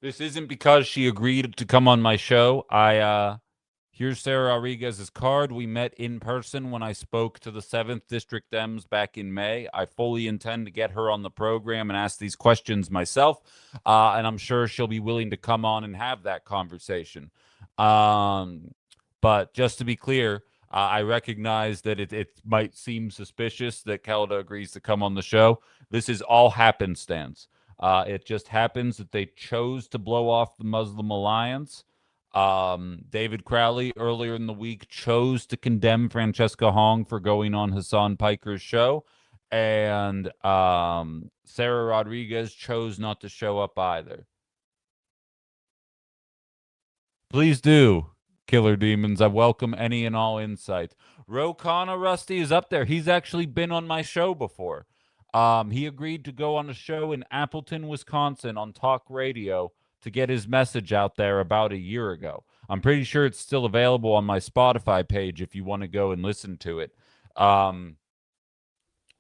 this isn't because she agreed to come on my show. Here's Sarah Rodriguez's card. We met in person when I spoke to the 7th District Dems back in May. I fully intend to get her on the program and ask these questions myself. And I'm sure she'll be willing to come on and have that conversation. But just to be clear, I recognize that it might seem suspicious that Kelda agrees to come on the show. This is all happenstance. It just happens that they chose to blow off the Muslim Alliance. David Crowley earlier in the week chose to condemn Francesca Hong for going on Hassan Piker's show. And Sarah Rodriguez chose not to show up either. Please do, Killer Demons. I welcome any and all insight. Rokana Rusty is up there. He's actually been on my show before. He agreed to go on a show in Appleton, Wisconsin on talk radio to get his message out there about a year ago. I'm pretty sure it's still available on my Spotify page if you want to go and listen to it.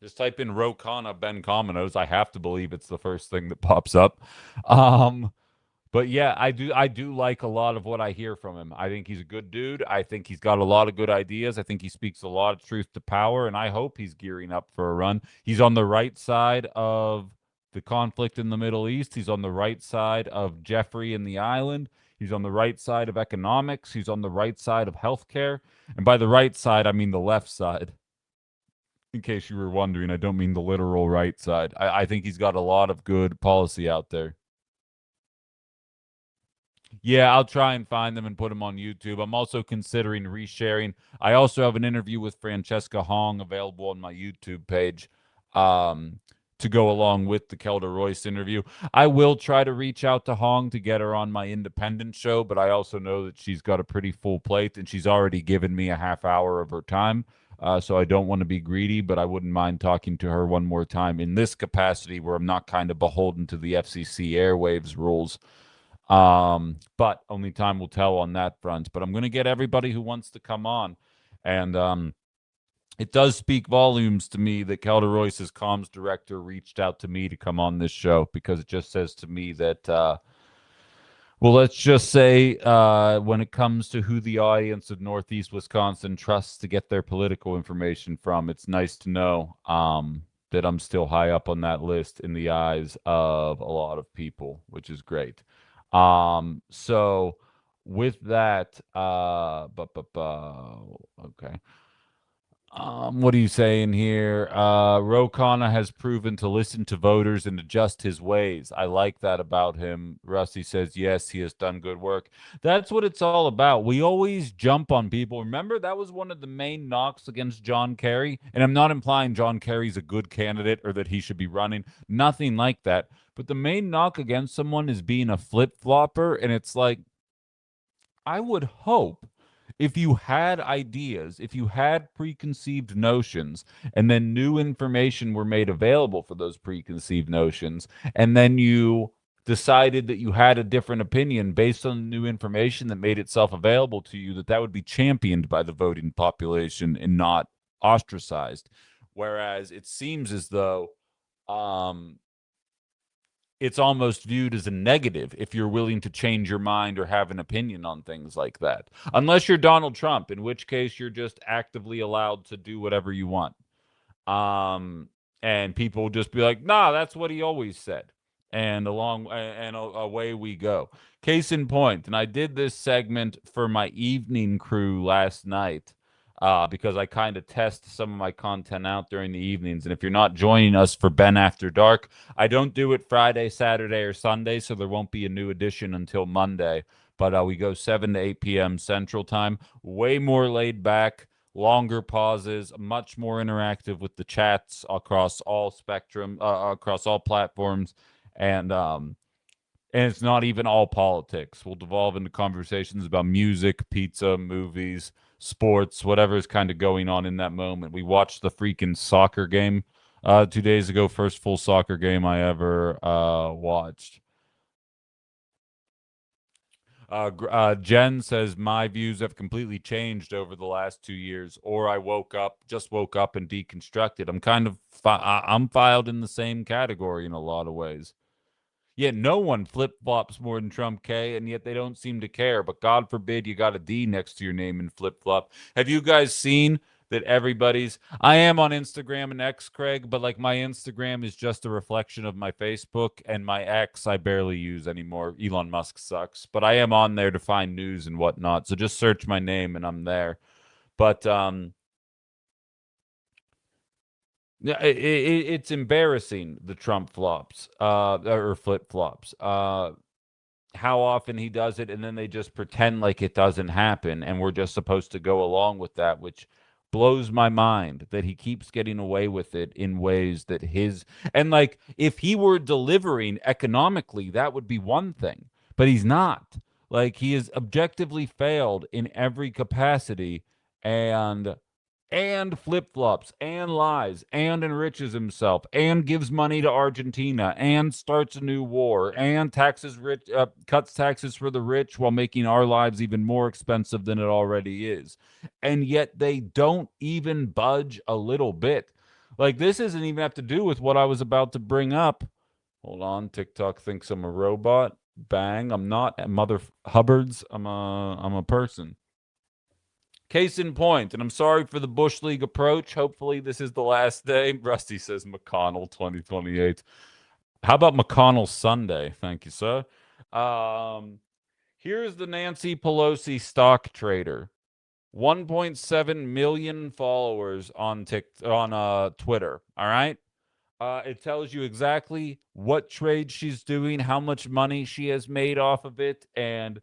Just type in Rokana Ben Cominos. I have to believe it's the first thing that pops up. But yeah, I do like a lot of what I hear from him. I think he's a good dude. I think he's got a lot of good ideas. I think he speaks a lot of truth to power, and I hope he's gearing up for a run. He's on the right side of the conflict in the Middle East. He's on the right side of Jeffrey and the island. He's on the right side of economics. He's on the right side of healthcare. And by the right side, I mean the left side. In case you were wondering, I don't mean the literal right side. I think he's got a lot of good policy out there. Yeah, I'll try and find them and put them on YouTube. I'm also considering resharing. I also have an interview with Francesca Hong available on my YouTube page. Um, to go along with the Kelder Royce interview. I will try to reach out to Hong to get her on my independent show, but I also know that she's got a pretty full plate and she's already given me a half hour of her time. So I don't want to be greedy, but I wouldn't mind talking to her one more time in this capacity where I'm not kind of beholden to the FCC airwaves rules. But only time will tell on that front. But I'm going to get everybody who wants to come on. And it does speak volumes to me that Kelder Royce's comms director reached out to me to come on this show because it just says to me that, well, let's just say when it comes to who the audience of Northeast Wisconsin trusts to get their political information from, it's nice to know that I'm still high up on that list in the eyes of a lot of people, which is great. So with that, okay. What are you saying here? Ro Khanna has proven to listen to voters and adjust his ways. I like that about him. Rusty says, yes, he has done good work. That's what it's all about. We always jump on people. Remember, that was one of the main knocks against John Kerry. And I'm not implying John Kerry's a good candidate or that he should be running. Nothing like that. But the main knock against someone is being a flip-flopper. And it's like, I would hope if you had ideas, if you had preconceived notions, and then new information were made available for those preconceived notions, and then you decided that you had a different opinion based on the new information that made itself available to you, that that would be championed by the voting population and not ostracized. Whereas it seems as though it's almost viewed as a negative if you're willing to change your mind or have an opinion on things like that. Unless you're Donald Trump, in which case you're just actively allowed to do whatever you want. And people will just be like, nah, that's what he always said. And away we go. Case in point, and I did this segment for my evening crew last night because I kind of test some of my content out during the evenings. And if you're not joining us for Ben After Dark, I don't do it Friday, Saturday, or Sunday, so there won't be a new edition until Monday. But we go 7 to 8 p.m. Central Time. Way more laid back, longer pauses, much more interactive with the chats across all spectrum, across all platforms. And it's not even all politics. We'll devolve into conversations about music, pizza, movies, sports, whatever is kind of going on in that moment. We watched the freaking soccer game 2 days ago, first full soccer game I ever watched. Jen says my views have completely changed over the last 2 years, or I just woke up and deconstructed. I'm kind of I'm filed in the same category in a lot of ways. Yet no one flip flops more than Trump K, and yet they don't seem to care. But God forbid you got a D next to your name and flip flop. Have you guys seen that everybody's? I am on Instagram and X, Craig, but like my Instagram is just a reflection of my Facebook, and my X I barely use anymore. Elon Musk sucks, but I am on there to find news and whatnot. So just search my name and I'm there. But yeah, it's embarrassing the Trump flops, or flip flops. How often he does it, and then they just pretend like it doesn't happen, and we're just supposed to go along with that, which blows my mind that he keeps getting away with it in ways that and like if he were delivering economically, that would be one thing, but he's not. Like he has objectively failed in every capacity, and flip-flops and lies and enriches himself and gives money to Argentina and starts a new war and cuts taxes for the rich while making our lives even more expensive than it already is. And yet they don't even budge a little bit. Like this doesn't even have to do with what I was about to bring up. Hold on, TikTok thinks I'm a robot. Bang, I'm not. Mother Hubbards, I'm a person. Case in point, and I'm sorry for the Bush League approach. Hopefully, this is the last day. Rusty says McConnell 2028. How about McConnell Sunday? Thank you, sir. Here's the Nancy Pelosi stock trader. 1.7 million followers on Twitter. All right. It tells you exactly what trade she's doing, how much money she has made off of it, and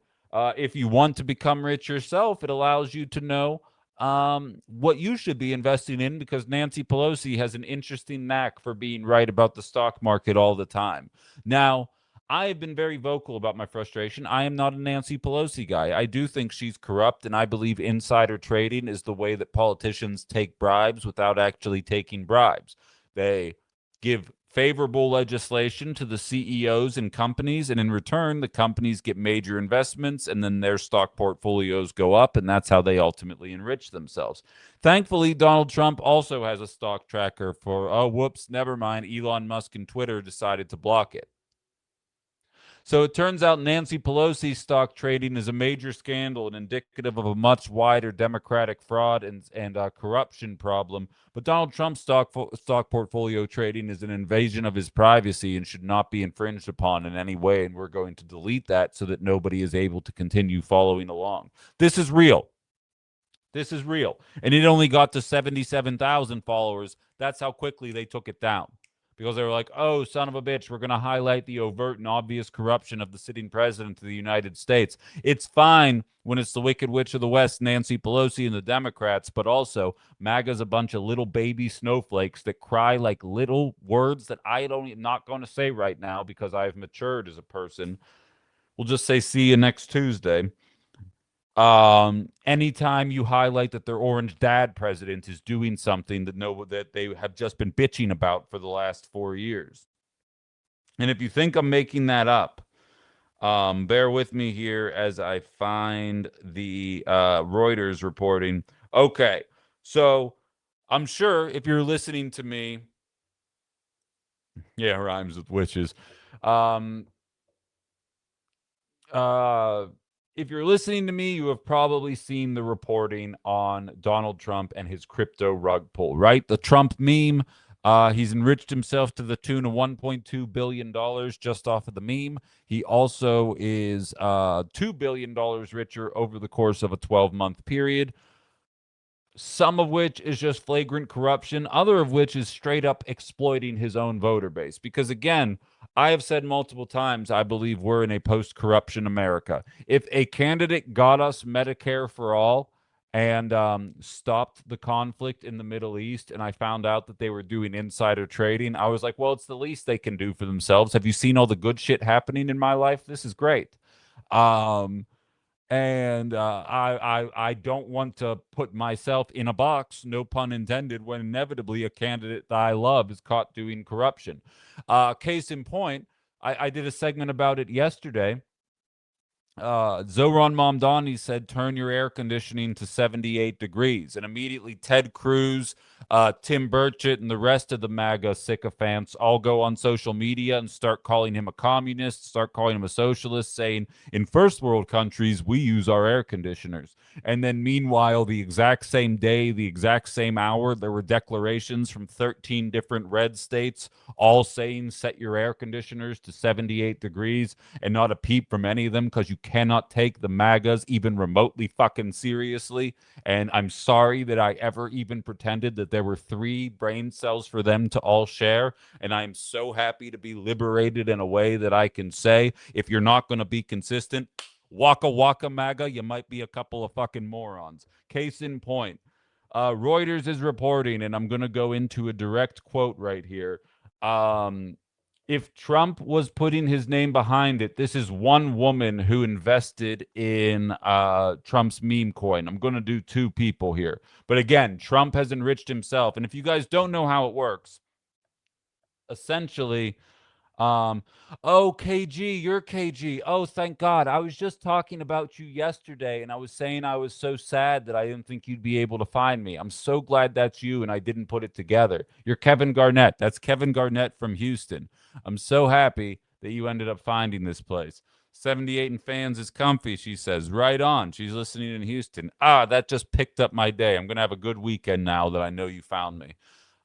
if you want to become rich yourself, it allows you to know what you should be investing in, because Nancy Pelosi has an interesting knack for being right about the stock market all the time. Now, I have been very vocal about my frustration. I am not a Nancy Pelosi guy. I do think she's corrupt, and I believe insider trading is the way that politicians take bribes without actually taking bribes. They give favorable legislation to the CEOs and companies, and in return, the companies get major investments, and then their stock portfolios go up, and that's how they ultimately enrich themselves. Thankfully, Donald Trump also has a stock tracker for, oh, whoops, never mind. Elon Musk and Twitter decided to block it. So it turns out Nancy Pelosi's stock trading is a major scandal and indicative of a much wider Democratic fraud and corruption problem. But Donald Trump's stock portfolio trading is an invasion of his privacy and should not be infringed upon in any way. And we're going to delete that so that nobody is able to continue following along. This is real. This is real. And it only got to 77,000 followers. That's how quickly they took it down. Because they were like, oh, son of a bitch, we're going to highlight the overt and obvious corruption of the sitting president of the United States. It's fine when it's the Wicked Witch of the West, Nancy Pelosi, and the Democrats, but also MAGA's a bunch of little baby snowflakes that cry like little words that I'm not going to say right now because I've matured as a person. We'll just say, see you next Tuesday. Anytime you highlight that their orange dad president is doing something that they have just been bitching about for the last 4 years. And if you think I'm making that up, bear with me here as I find the Reuters reporting. Okay, so I'm sure if you're listening to me, yeah, rhymes with witches. If you're listening to me, you have probably seen the reporting on Donald Trump and his crypto rug pull, right? The Trump meme. He's enriched himself to the tune of $1.2 billion just off of the meme. He also is $2 billion richer over the course of a 12-month period, some of which is just flagrant corruption, other of which is straight up exploiting his own voter base. Because again, I have said multiple times, I believe we're in a post-corruption America. If a candidate got us Medicare for all and stopped the conflict in the Middle East, and I found out that they were doing insider trading, I was like, well, it's the least they can do for themselves. Have you seen all the good shit happening in my life? This is great. And I don't want to put myself in a box, no pun intended, when inevitably a candidate that I love is caught doing corruption. Case in point, I did a segment about it yesterday. Zoran Mamdani said, turn your air conditioning to 78 degrees. And immediately Ted Cruz, Tim Burchett, and the rest of the MAGA sycophants all go on social media and start calling him a communist, start calling him a socialist, saying, in first world countries, we use our air conditioners. And then meanwhile, the exact same day, the exact same hour, there were declarations from 13 different red states all saying, set your air conditioners to 78 degrees, and not a peep from any of them because you cannot take the MAGAs even remotely fucking seriously. And I'm sorry that I ever even pretended that there were 3 brain cells for them to all share. And I'm so happy to be liberated in a way that I can say, if you're not going to be consistent, waka waka MAGA, you might be a couple of fucking morons. Case in point, Reuters is reporting, and I'm going to go into a direct quote right here. If Trump was putting his name behind it, this is one woman who invested in Trump's meme coin. I'm going to do 2 people here. But again, Trump has enriched himself. And if you guys don't know how it works, essentially, oh, KG, you're KG. Oh, thank God. I was just talking about you yesterday, and I was saying I was so sad that I didn't think you'd be able to find me. I'm so glad that's you, and I didn't put it together. You're Kevin Garnett. That's Kevin Garnett from Houston. I'm so happy that you ended up finding this place. 78 and fans is comfy, she says. Right on. She's listening in Houston. That just picked up my day. I'm going to have a good weekend now that I know you found me.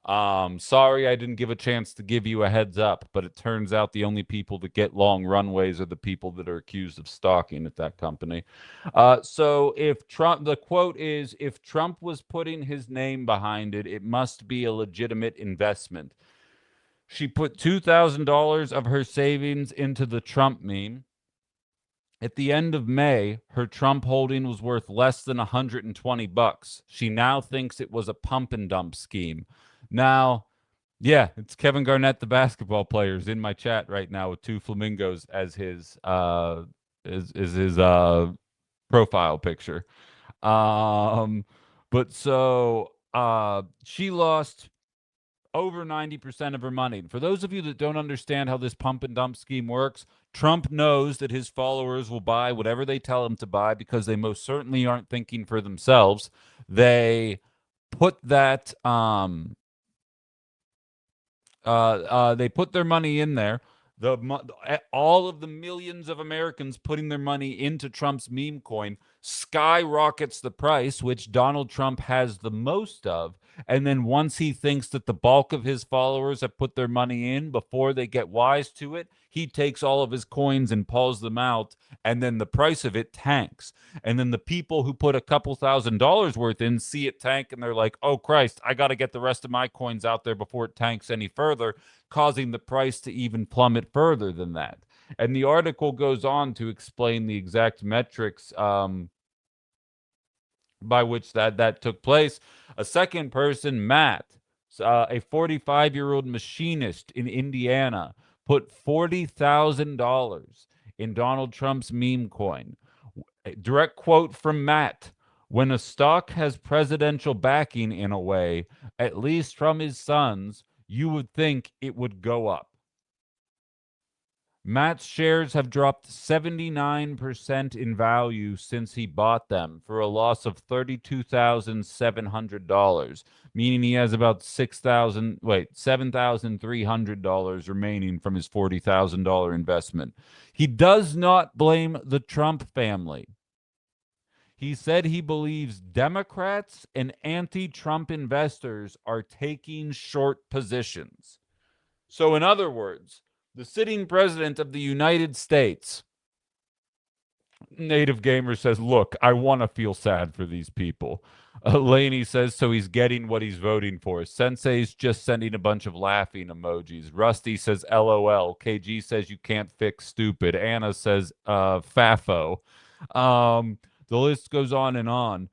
Sorry I didn't give a chance to give you a heads up, but it turns out the only people that get long runways are the people that are accused of stalking at that company. So if Trump, the quote is, if Trump was putting his name behind it, it must be a legitimate investment. She put $2,000 of her savings into the Trump meme. At the end of May, her Trump holding was worth less than $120. She now thinks it was a pump and dump scheme. Now, yeah, it's Kevin Garnett, the basketball player, is in my chat right now with two flamingos as his is his profile picture. Um, but so she lost over 90% of her money. For those of you that don't understand how this pump and dump scheme works, Trump knows that his followers will buy whatever they tell him to buy because they most certainly aren't thinking for themselves. They put that they put their money in there. All of the millions of Americans putting their money into Trump's meme coin skyrockets the price, which Donald Trump has the most of. And then once he thinks that the bulk of his followers have put their money in before they get wise to it, he takes all of his coins and pulls them out, and then the price of it tanks. And then the people who put a couple $1,000s worth in see it tank, and they're like, oh, Christ, I got to get the rest of my coins out there before it tanks any further, causing the price to even plummet further than that. And the article goes on to explain the exact metrics by which that took place. A second person, Matt, a 45-year-old machinist in Indiana, put $40,000 in Donald Trump's meme coin. A direct quote from Matt: when a stock has presidential backing in a way, at least from his sons, you would think it would go up. Matt's shares have dropped 79% in value since he bought them for a loss of $32,700, meaning he has about $7,300 remaining from his $40,000 investment. He does not blame the Trump family. He said he believes Democrats and anti-Trump investors are taking short positions. So in other words, the sitting president of the United States, Native Gamer says, look, I want to feel sad for these people. Laney says, so he's getting what he's voting for. Sensei's just sending a bunch of laughing emojis. Rusty says, LOL. KG says, you can't fix stupid. Anna says, FAFO. The list goes on and on.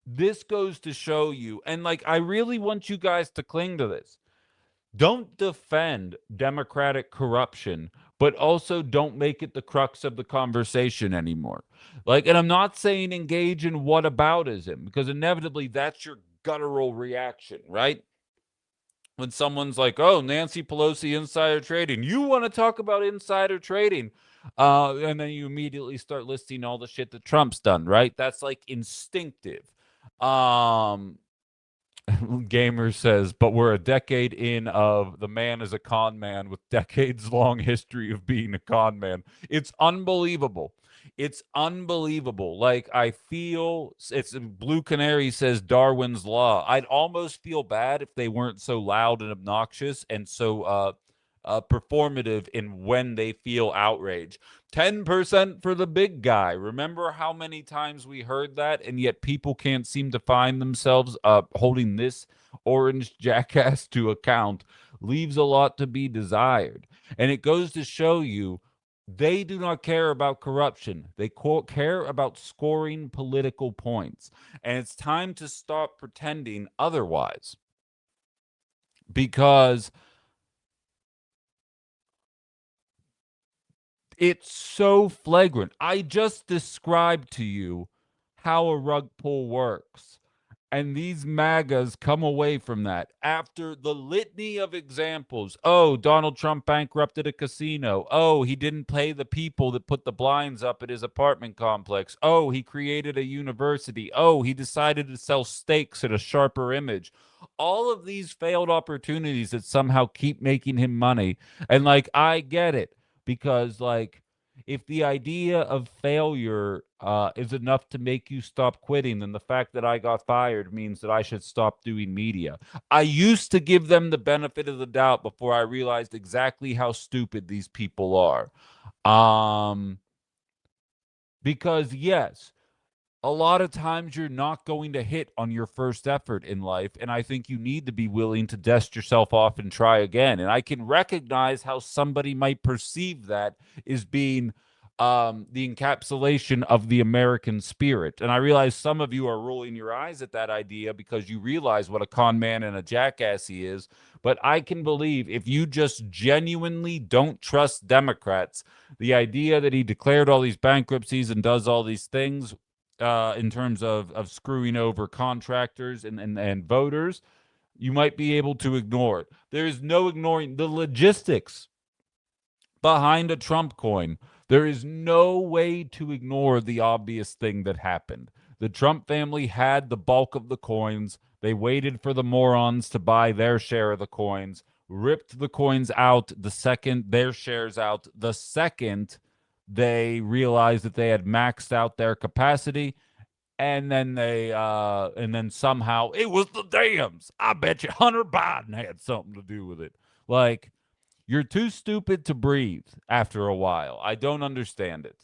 This goes to show you, and like, I really want you guys to cling to this. Don't defend Democratic corruption, but also don't make it the crux of the conversation anymore. Like, and I'm not saying engage in whataboutism, because inevitably that's your guttural reaction, right? When someone's like, oh, Nancy Pelosi insider trading, you want to talk about insider trading. And then you immediately start listing all the shit that Trump's done, right? That's like instinctive. Gamer says, but we're a decade in of the man is a con man with decades long history of being a con man. It's unbelievable. It's unbelievable. Like, I feel it's Blue Canary says Darwin's Law. I'd almost feel bad if they weren't so loud and obnoxious and so performative in when they feel outrage. 10% for the big guy. Remember how many times we heard that, and yet people can't seem to find themselves holding this orange jackass to account. Leaves a lot to be desired. And it goes to show you they do not care about corruption. They care about scoring political points. And it's time to stop pretending otherwise. Because it's so flagrant. I just described to you how a rug pull works. And these MAGAs come away from that after the litany of examples. Oh, Donald Trump bankrupted a casino. Oh, he didn't pay the people that put the blinds up at his apartment complex. Oh, he created a university. Oh, he decided to sell steaks at a sharper image. All of these failed opportunities that somehow keep making him money. And like, I get it, because like, if the idea of failure is enough to make you stop quitting, then the fact that I got fired means that I should stop doing media. I used to give them the benefit of the doubt before I realized exactly how stupid these people are. Because yes, a lot of times you're not going to hit on your first effort in life, and I think you need to be willing to dust yourself off and try again. And I can recognize how somebody might perceive that as being the encapsulation of the American spirit. And I realize some of you are rolling your eyes at that idea because you realize what a con man and a jackass he is. But I can believe if you just genuinely don't trust Democrats, the idea that he declared all these bankruptcies and does all these things in terms of screwing over contractors and voters, you might be able to ignore it. There is no ignoring the logistics behind a Trump coin. There is no way to ignore the obvious thing that happened. The Trump family had the bulk of the coins. They waited for the morons to buy their share of the coins, ripped the coins out the second their shares out, the second they realized that they had maxed out their capacity. And then somehow it was the dams. I bet you Hunter Biden had something to do with it. Like, you're too stupid to breathe after a while. I don't understand it.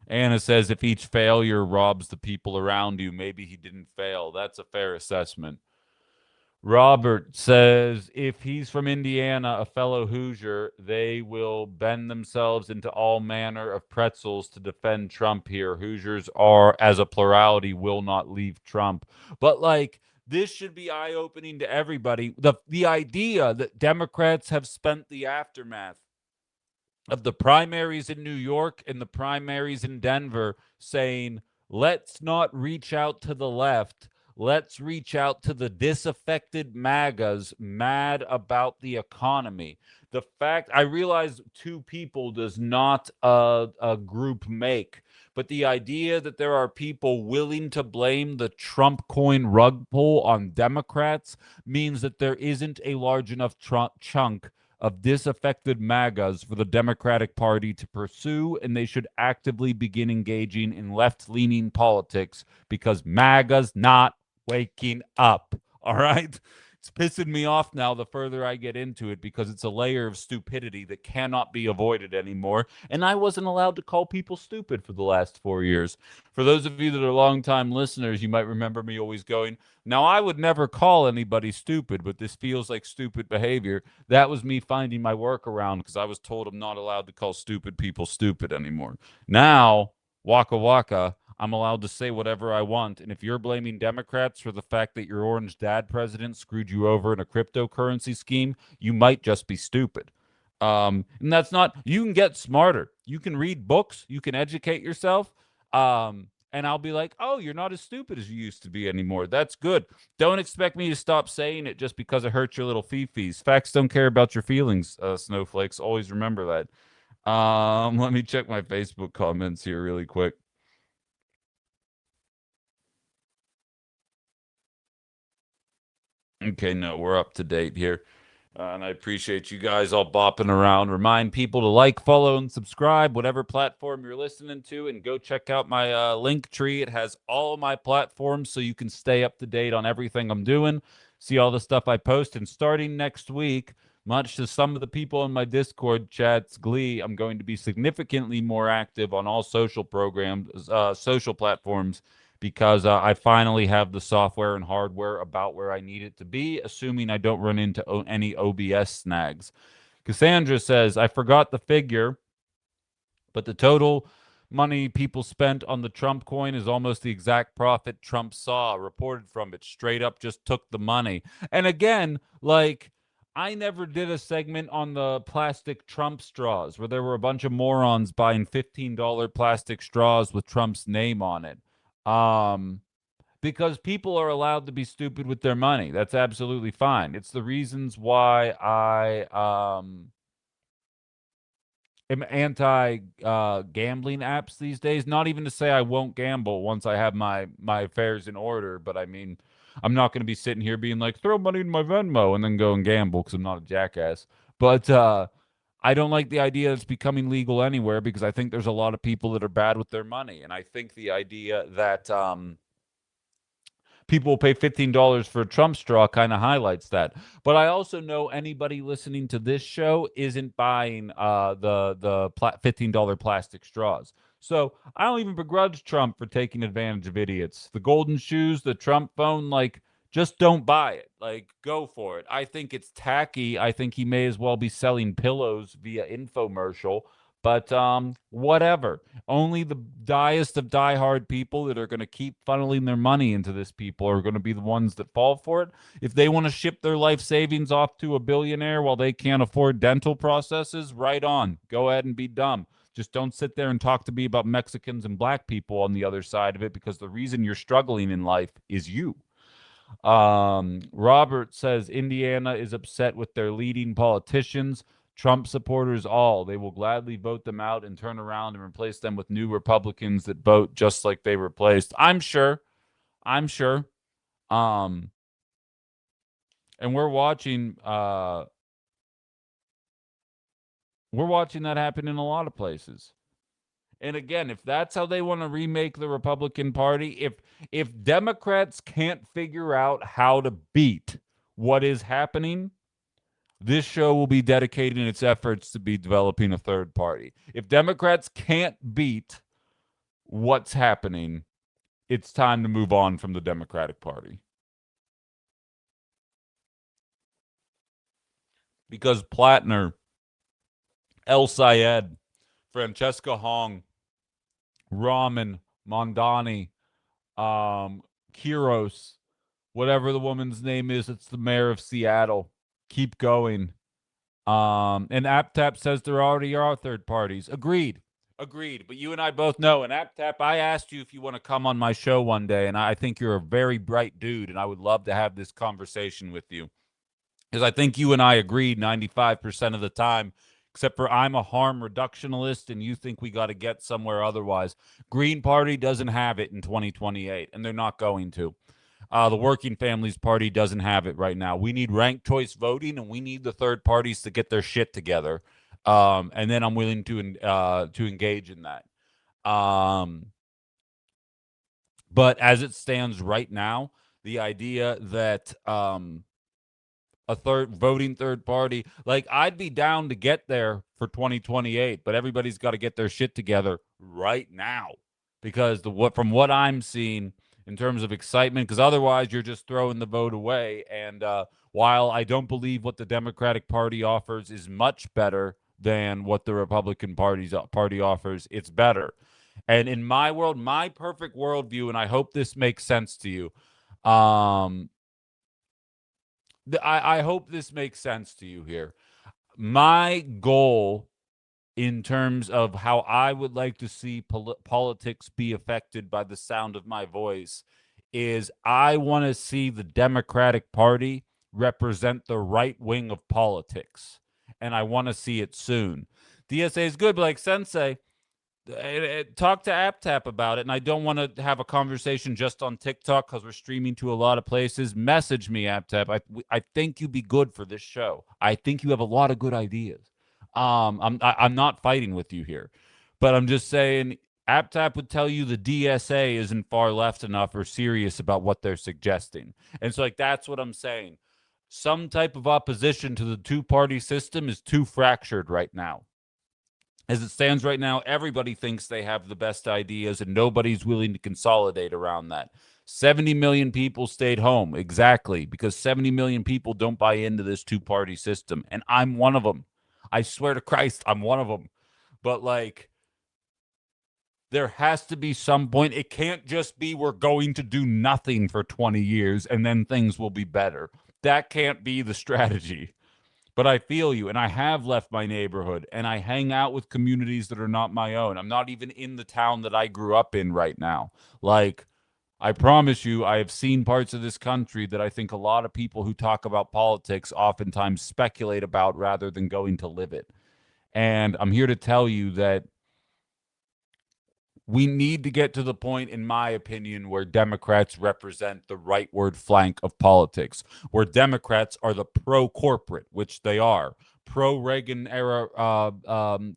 Anna says if each failure robs the people around you, maybe he didn't fail. That's a fair assessment. Robert says if he's from Indiana, a fellow Hoosier, they will bend themselves into all manner of pretzels to defend Trump here. Hoosiers are, as a plurality, will not leave Trump. But like, this should be eye-opening to everybody. The idea that Democrats have spent the aftermath of the primaries in New York and the primaries in Denver saying, let's not reach out to the left. Let's reach out to the disaffected MAGAs mad about the economy. The fact I realize two people does not a group make, but the idea that there are people willing to blame the Trump coin rug pull on Democrats means that there isn't a large enough chunk of disaffected MAGAs for the Democratic Party to pursue, and they should actively begin engaging in left-leaning politics because MAGA's not waking up. All right? It's pissing me off now the further I get into it because it's a layer of stupidity that cannot be avoided anymore. And I wasn't allowed to call people stupid for the last 4 years. For those of you that are longtime listeners, you might remember me always going, now, I would never call anybody stupid, but this feels like stupid behavior. That was me finding my workaround because I was told I'm not allowed to call stupid people stupid anymore. Now, waka waka, I'm allowed to say whatever I want. And if you're blaming Democrats for the fact that your orange dad president screwed you over in a cryptocurrency scheme, you might just be stupid. And that's not, you can get smarter. You can read books, you can educate yourself. And I'll be like, oh, you're not as stupid as you used to be anymore. That's good. Don't expect me to stop saying it just because it hurts your little fifis. Facts don't care about your feelings, snowflakes. Always remember that. Let me check my Facebook comments here really quick. Okay, no, we're up to date here. And I appreciate you guys all bopping around. Remind people to like, follow, and subscribe, whatever platform you're listening to, and go check out my link tree. It has all my platforms so you can stay up to date on everything I'm doing, see all the stuff I post. And starting next week, much to some of the people in my Discord chat's glee, I'm going to be significantly more active on all social platforms because I finally have the software and hardware about where I need it to be, assuming I don't run into any OBS snags. Cassandra says, I forgot the figure, but the total money people spent on the Trump coin is almost the exact profit Trump saw, reported from it. Straight up just took the money. And again, like, I never did a segment on the plastic Trump straws where there were a bunch of morons buying $15 plastic straws with Trump's name on it. Because people are allowed to be stupid with their money. That's absolutely fine. It's the reasons why I am anti gambling apps these days. Not even to say I won't gamble once I have my affairs in order, but I mean, I'm not going to be sitting here being like, throw money in my Venmo and then go and gamble because I'm not a jackass. But I don't like the idea that it's becoming legal anywhere because I think there's a lot of people that are bad with their money. And I think the idea that people will pay $15 for a Trump straw kind of highlights that. But I also know anybody listening to this show isn't buying the $15 plastic straws. So I don't even begrudge Trump for taking advantage of idiots. The golden shoes, the Trump phone, like, just don't buy it. Like, go for it. I think it's tacky. I think he may as well be selling pillows via infomercial. But whatever. Only the diest of diehard people that are going to keep funneling their money into this people are going to be the ones that fall for it. If they want to ship their life savings off to a billionaire while they can't afford dental processes, right on. Go ahead and be dumb. Just don't sit there and talk to me about Mexicans and black people on the other side of it, because the reason you're struggling in life is you. Robert says Indiana is upset with their leading politicians. Trump supporters all. They will gladly vote them out and turn around and replace them with new Republicans that vote just like they replaced. I'm sure. I'm sure. Um, and we're watching that happen in a lot of places. And again, if that's how they want to remake the Republican Party, if Democrats can't figure out how to beat what is happening, this show will be dedicating its efforts to be developing a third party. If Democrats can't beat what's happening, it's time to move on from the Democratic Party. Because Plattner, El Sayed, Francesca Hong, Raman, Mondani, Kiros, whatever the woman's name is, it's the mayor of Seattle. Keep going. And AppTap says there already are third parties. Agreed. But you and I both know. And AppTap, I asked you if you want to come on my show one day, and I think you're a very bright dude, and I would love to have this conversation with you. Because I think you and I agreed 95% of the time, except for I'm a harm reductionist and you think we got to get somewhere otherwise. Green Party doesn't have it in 2028, and they're not going to. The Working Families Party doesn't have it right now. We need ranked choice voting, and we need the third parties to get their shit together. And then I'm willing to engage in that. But as it stands right now, the idea that a third party, like, I'd be down to get there for 2028, but everybody's got to get their shit together right now, because from what I'm seeing in terms of excitement, because otherwise you're just throwing the vote away. And while I don't believe what the Democratic Party offers is much better than what the Republican Party offers, it's better. And in my world, my perfect worldview, and I hope this makes sense to you, I hope this makes sense to you here. My goal in terms of how I would like to see politics be affected by the sound of my voice is I want to see the Democratic Party represent the right wing of politics. And I want to see it soon. DSA is good, but like Sensei, talk to AppTap about it. And I don't want to have a conversation just on TikTok because we're streaming to a lot of places. Message me, AppTap. I think you'd be good for this show. I think you have a lot of good ideas. I'm not fighting with you here, but I'm just saying AppTap would tell you the DSA isn't far left enough or serious about what they're suggesting. And so, like, that's what I'm saying. Some type of opposition to the two-party system is too fractured right now. As it stands right now, everybody thinks they have the best ideas and nobody's willing to consolidate around that. 70 million people stayed home. Exactly. Because 70 million people don't buy into this two-party system. And I'm one of them. I swear to Christ, I'm one of them. But, like, there has to be some point. It can't just be we're going to do nothing for 20 years and then things will be better. That can't be the strategy. But I feel you, and I have left my neighborhood, and I hang out with communities that are not my own. I'm not even in the town that I grew up in right now. Like, I promise you, I have seen parts of this country that I think a lot of people who talk about politics oftentimes speculate about rather than going to live it. And I'm here to tell you that we need to get to the point, in my opinion, where Democrats represent the rightward flank of politics, where Democrats are the pro-corporate, which they are, pro-Reagan era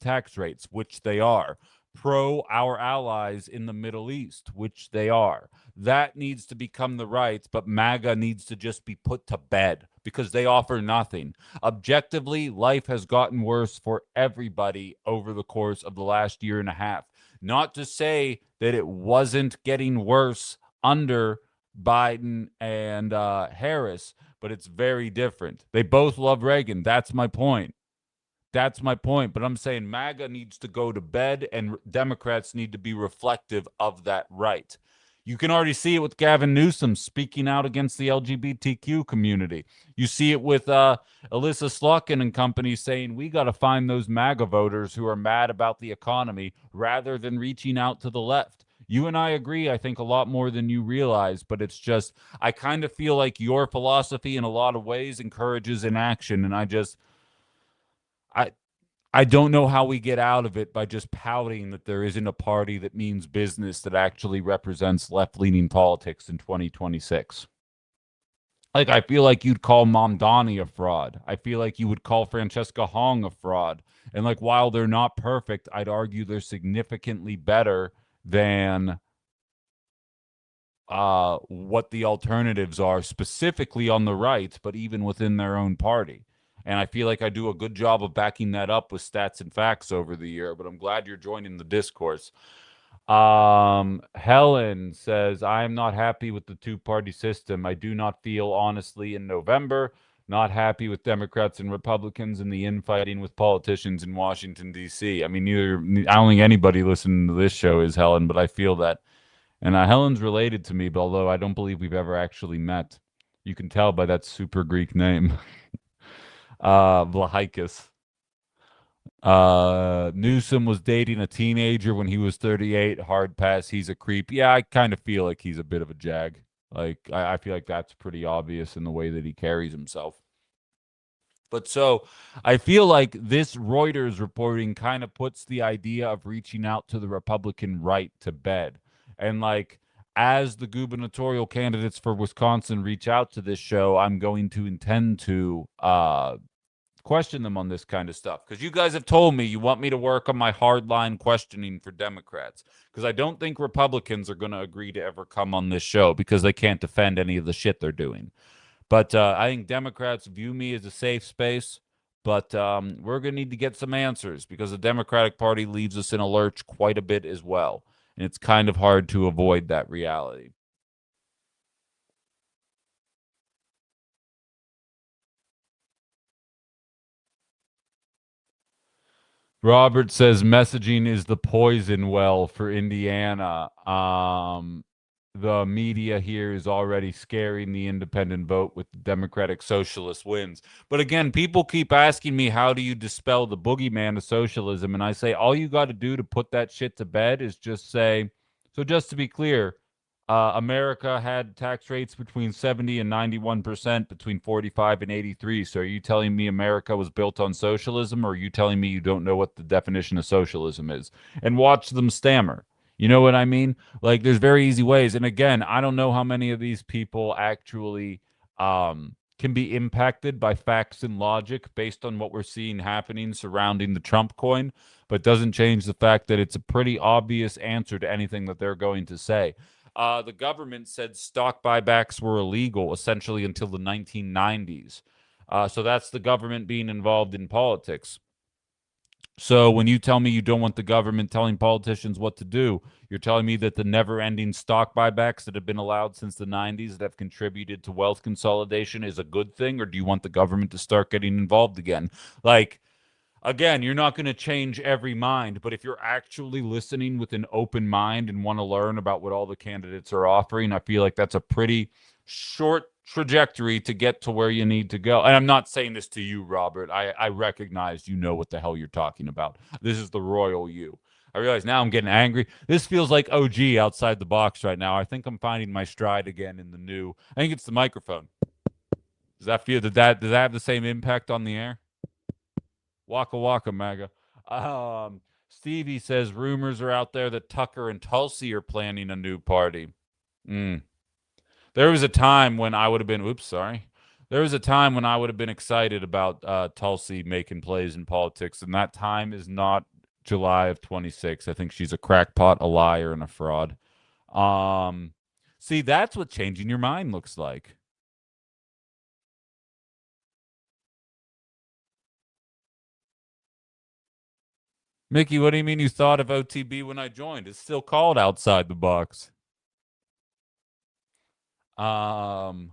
tax rates, which they are, pro our allies in the Middle East, which they are. That needs to become the right, but MAGA needs to just be put to bed because they offer nothing. Objectively, life has gotten worse for everybody over the course of the last year and a half. Not to say that it wasn't getting worse under Biden and Harris, but it's very different. They both love Reagan. That's my point. That's my point. But I'm saying MAGA needs to go to bed, and Democrats need to be reflective of that right. You can already see it with Gavin Newsom speaking out against the LGBTQ community. You see it with Alyssa Slotkin and company saying we got to find those MAGA voters who are mad about the economy rather than reaching out to the left. You and I agree, I think, a lot more than you realize, but it's just, I kind of feel like your philosophy in a lot of ways encourages inaction. And I, I don't know how we get out of it by just pouting that there isn't a party that means business that actually represents left-leaning politics in 2026. Like, I feel like you'd call Mamdani a fraud. I feel like you would call Francesca Hong a fraud. And like, while they're not perfect, I'd argue they're significantly better than what the alternatives are, specifically on the right, but even within their own party. And I feel like I do a good job of backing that up with stats and facts over the year, but I'm glad you're joining the discourse. Helen says, I am not happy with the two-party system. I do not feel honestly in November, not happy with Democrats and Republicans and the infighting with politicians in Washington, D.C. I mean, I don't think anybody listening to this show is Helen, but I feel that. And Helen's related to me, but although I don't believe we've ever actually met. You can tell by that super Greek name. Vlahikis. Newsom was dating a teenager when he was 38. Hard pass. He's a creep. Yeah, I kind of feel like he's a bit of a jag. Like, I feel like that's pretty obvious in the way that he carries himself. But so I feel like this Reuters reporting kind of puts the idea of reaching out to the Republican right to bed. And like, as the gubernatorial candidates for Wisconsin reach out to this show, I'm going to intend to question them on this kind of stuff, because you guys have told me you want me to work on my hardline questioning for Democrats, because I don't think Republicans are going to agree to ever come on this show because they can't defend any of the shit they're doing. But I think Democrats view me as a safe space. But we're going to need to get some answers because the Democratic Party leaves us in a lurch quite a bit as well. And it's kind of hard to avoid that reality. Robert says messaging is the poison well for Indiana. The media here is already scaring the independent vote with the Democratic Socialist wins. But again, people keep asking me, how do you dispel the boogeyman of socialism? And I say, all you got to do to put that shit to bed is just say, so just to be clear, America had tax rates between 70 and 91% between 45 and 83. So are you telling me America was built on socialism, or are you telling me you don't know what the definition of socialism is? And watch them stammer. You know what I mean? Like, there's very easy ways. And again, I don't know how many of these people actually can be impacted by facts and logic based on what we're seeing happening surrounding the Trump coin, but doesn't change the fact that it's a pretty obvious answer to anything that they're going to say. The government said stock buybacks were illegal essentially until the 1990s. So that's the government being involved in politics. So when you tell me you don't want the government telling politicians what to do, you're telling me that the never-ending stock buybacks that have been allowed since the 90s that have contributed to wealth consolidation is a good thing, or do you want the government to start getting involved again? Like, again, you're not going to change every mind, but if you're actually listening with an open mind and want to learn about what all the candidates are offering, I feel like that's a pretty short trajectory to get to where you need to go. And I'm not saying this to you, Robert. I recognize you know what the hell you're talking about. This is the royal you. I realize now I'm getting angry. This feels like OG outside the box right now. I think I'm finding my stride again in the new. I think it's the microphone. Does that feel does that have the same impact on the air? Waka waka, MAGA. Stevie says rumors are out there that Tucker and Tulsi are planning a new party. Mm. There was a time when I would have been, oops, sorry. There was a time when I would have been excited about Tulsi making plays in politics, and that time is not July of 26. I think she's a crackpot, a liar, and a fraud. Um, See, that's what changing your mind looks like. Mickey, what do you mean you thought of OTB when I joined? It's still called Outside the Box. Um,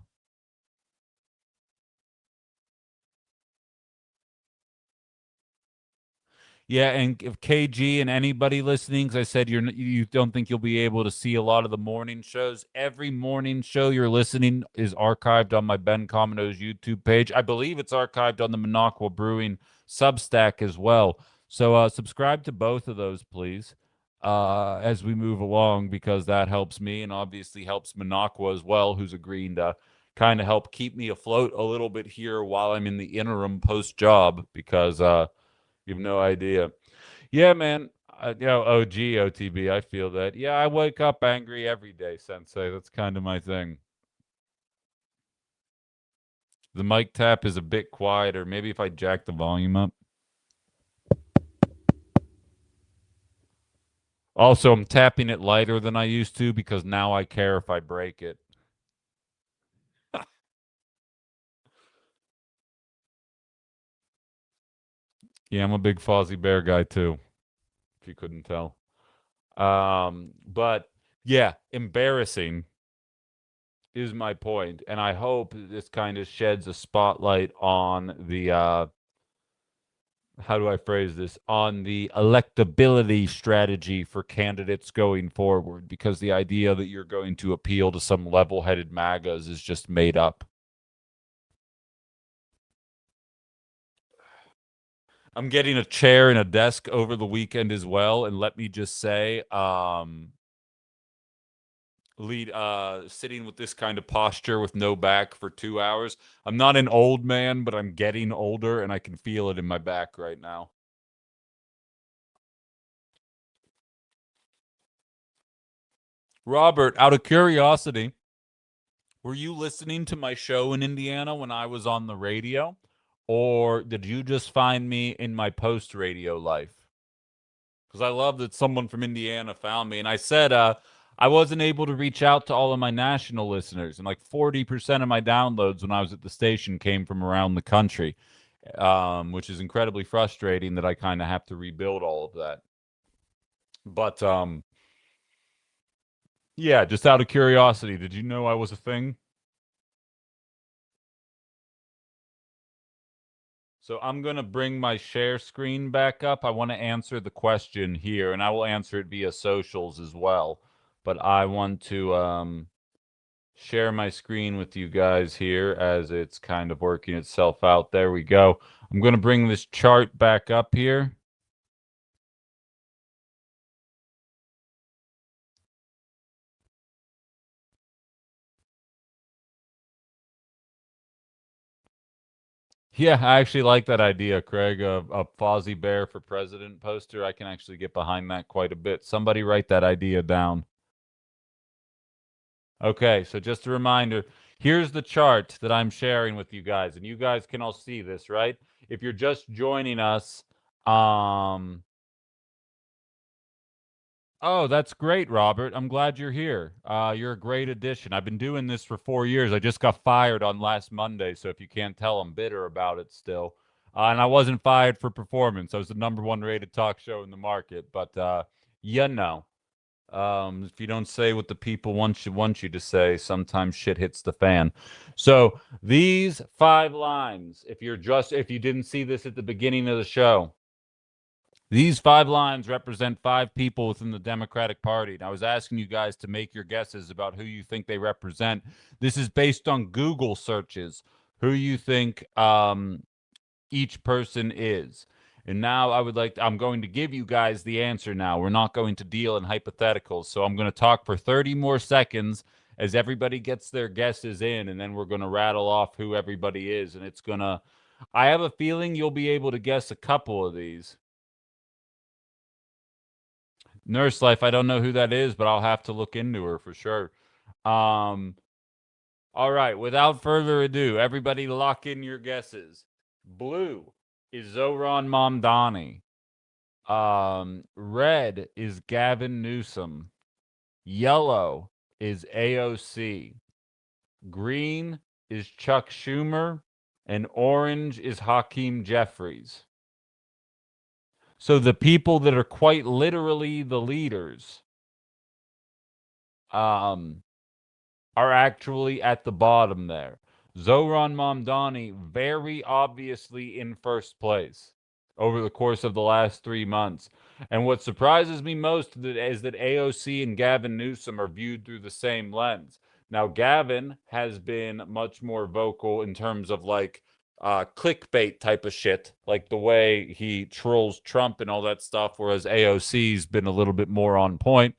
Yeah, and if KG and anybody listening, 'cause I said you don't think you'll be able to see a lot of the morning shows. Every morning show you're listening is archived on my Ben Cominos YouTube page. I believe it's archived on the Minocqua Brewing Substack as well. So subscribe to both of those, please, as we move along, because that helps me and obviously helps Minocqua as well, who's agreeing to kind of help keep me afloat a little bit here while I'm in the interim post job, because you have no idea. Yeah, man. OG OTB. I feel that. Yeah, I wake up angry every day, Sensei. That's kind of my thing. The mic tap is a bit quieter. Maybe if I jack the volume up. Also, I'm tapping it lighter than I used to because now I care if I break it. Yeah, I'm a big Fozzie Bear guy too, if you couldn't tell. But yeah, embarrassing is my point, and I hope this kind of sheds a spotlight on the how do I phrase this, on the electability strategy for candidates going forward, because the idea that you're going to appeal to some level-headed MAGAs is just made up. I'm getting a chair and a desk over the weekend as well, and let me just say, lead sitting with this kind of posture with no back for 2 hours. I'm not an old man, but I'm getting older, and I can feel it in my back right now. Robert, out of curiosity, were you listening to my show in Indiana when I was on the radio? Or did you just find me in my post radio life? Because I love that someone from Indiana found me. And I said, I wasn't able to reach out to all of my national listeners. And like 40% of my downloads when I was at the station came from around the country, which is incredibly frustrating that I kind of have to rebuild all of that. But yeah, just out of curiosity, did you know I was a thing? So I'm going to bring my share screen back up. I want to answer the question here, and I will answer it via socials as well. But I want to share my screen with you guys here as it's kind of working itself out. There we go. I'm going to bring this chart back up here. Yeah, I actually like that idea, Craig. A Fozzie Bear for president poster. I can actually get behind that quite a bit. Somebody write that idea down. Okay, so just a reminder, here's the chart that I'm sharing with you guys, and you guys can all see this, right? If you're just joining us, um, oh, that's great, Robert. I'm glad you're here. You're a great addition. I've been doing this for 4 years. I just got fired on last Monday, so if you can't tell, I'm bitter about it still. And I wasn't fired for performance. I was the number one rated talk show in the market, but you know. If you don't say what the people want you to say, sometimes shit hits the fan. So these 5 lines, if you didn't see this at the beginning of the show, these 5 lines represent 5 people within the Democratic Party. And I was asking you guys to make your guesses about who you think they represent. This is based on Google searches. Who you think each person is. And now I'm going to give you guys the answer now. We're not going to deal in hypotheticals. So I'm going to talk for 30 more seconds as everybody gets their guesses in, and then we're going to rattle off who everybody is. And I have a feeling you'll be able to guess a couple of these. Nurse Life, I don't know who that is, but I'll have to look into her for sure. Um, all right, without further ado, everybody lock in your guesses. Blue is Zoran Mamdani. Red is Gavin Newsom. Yellow is AOC. Green is Chuck Schumer. And orange is Hakeem Jeffries. So the people that are quite literally the leaders. Um, are actually at the bottom there. Zoran Mamdani very obviously in first place over the course of the last 3 months. And what surprises me most is that AOC and Gavin Newsom are viewed through the same lens. Now, Gavin has been much more vocal in terms of like clickbait type of shit, like the way he trolls Trump and all that stuff, whereas AOC's been a little bit more on point.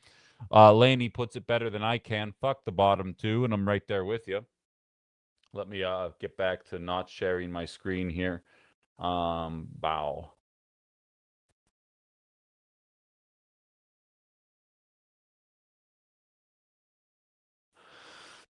Laney puts it better than I can. Fuck the bottom two, and I'm right there with you. Let me get back to not sharing my screen here. Bow.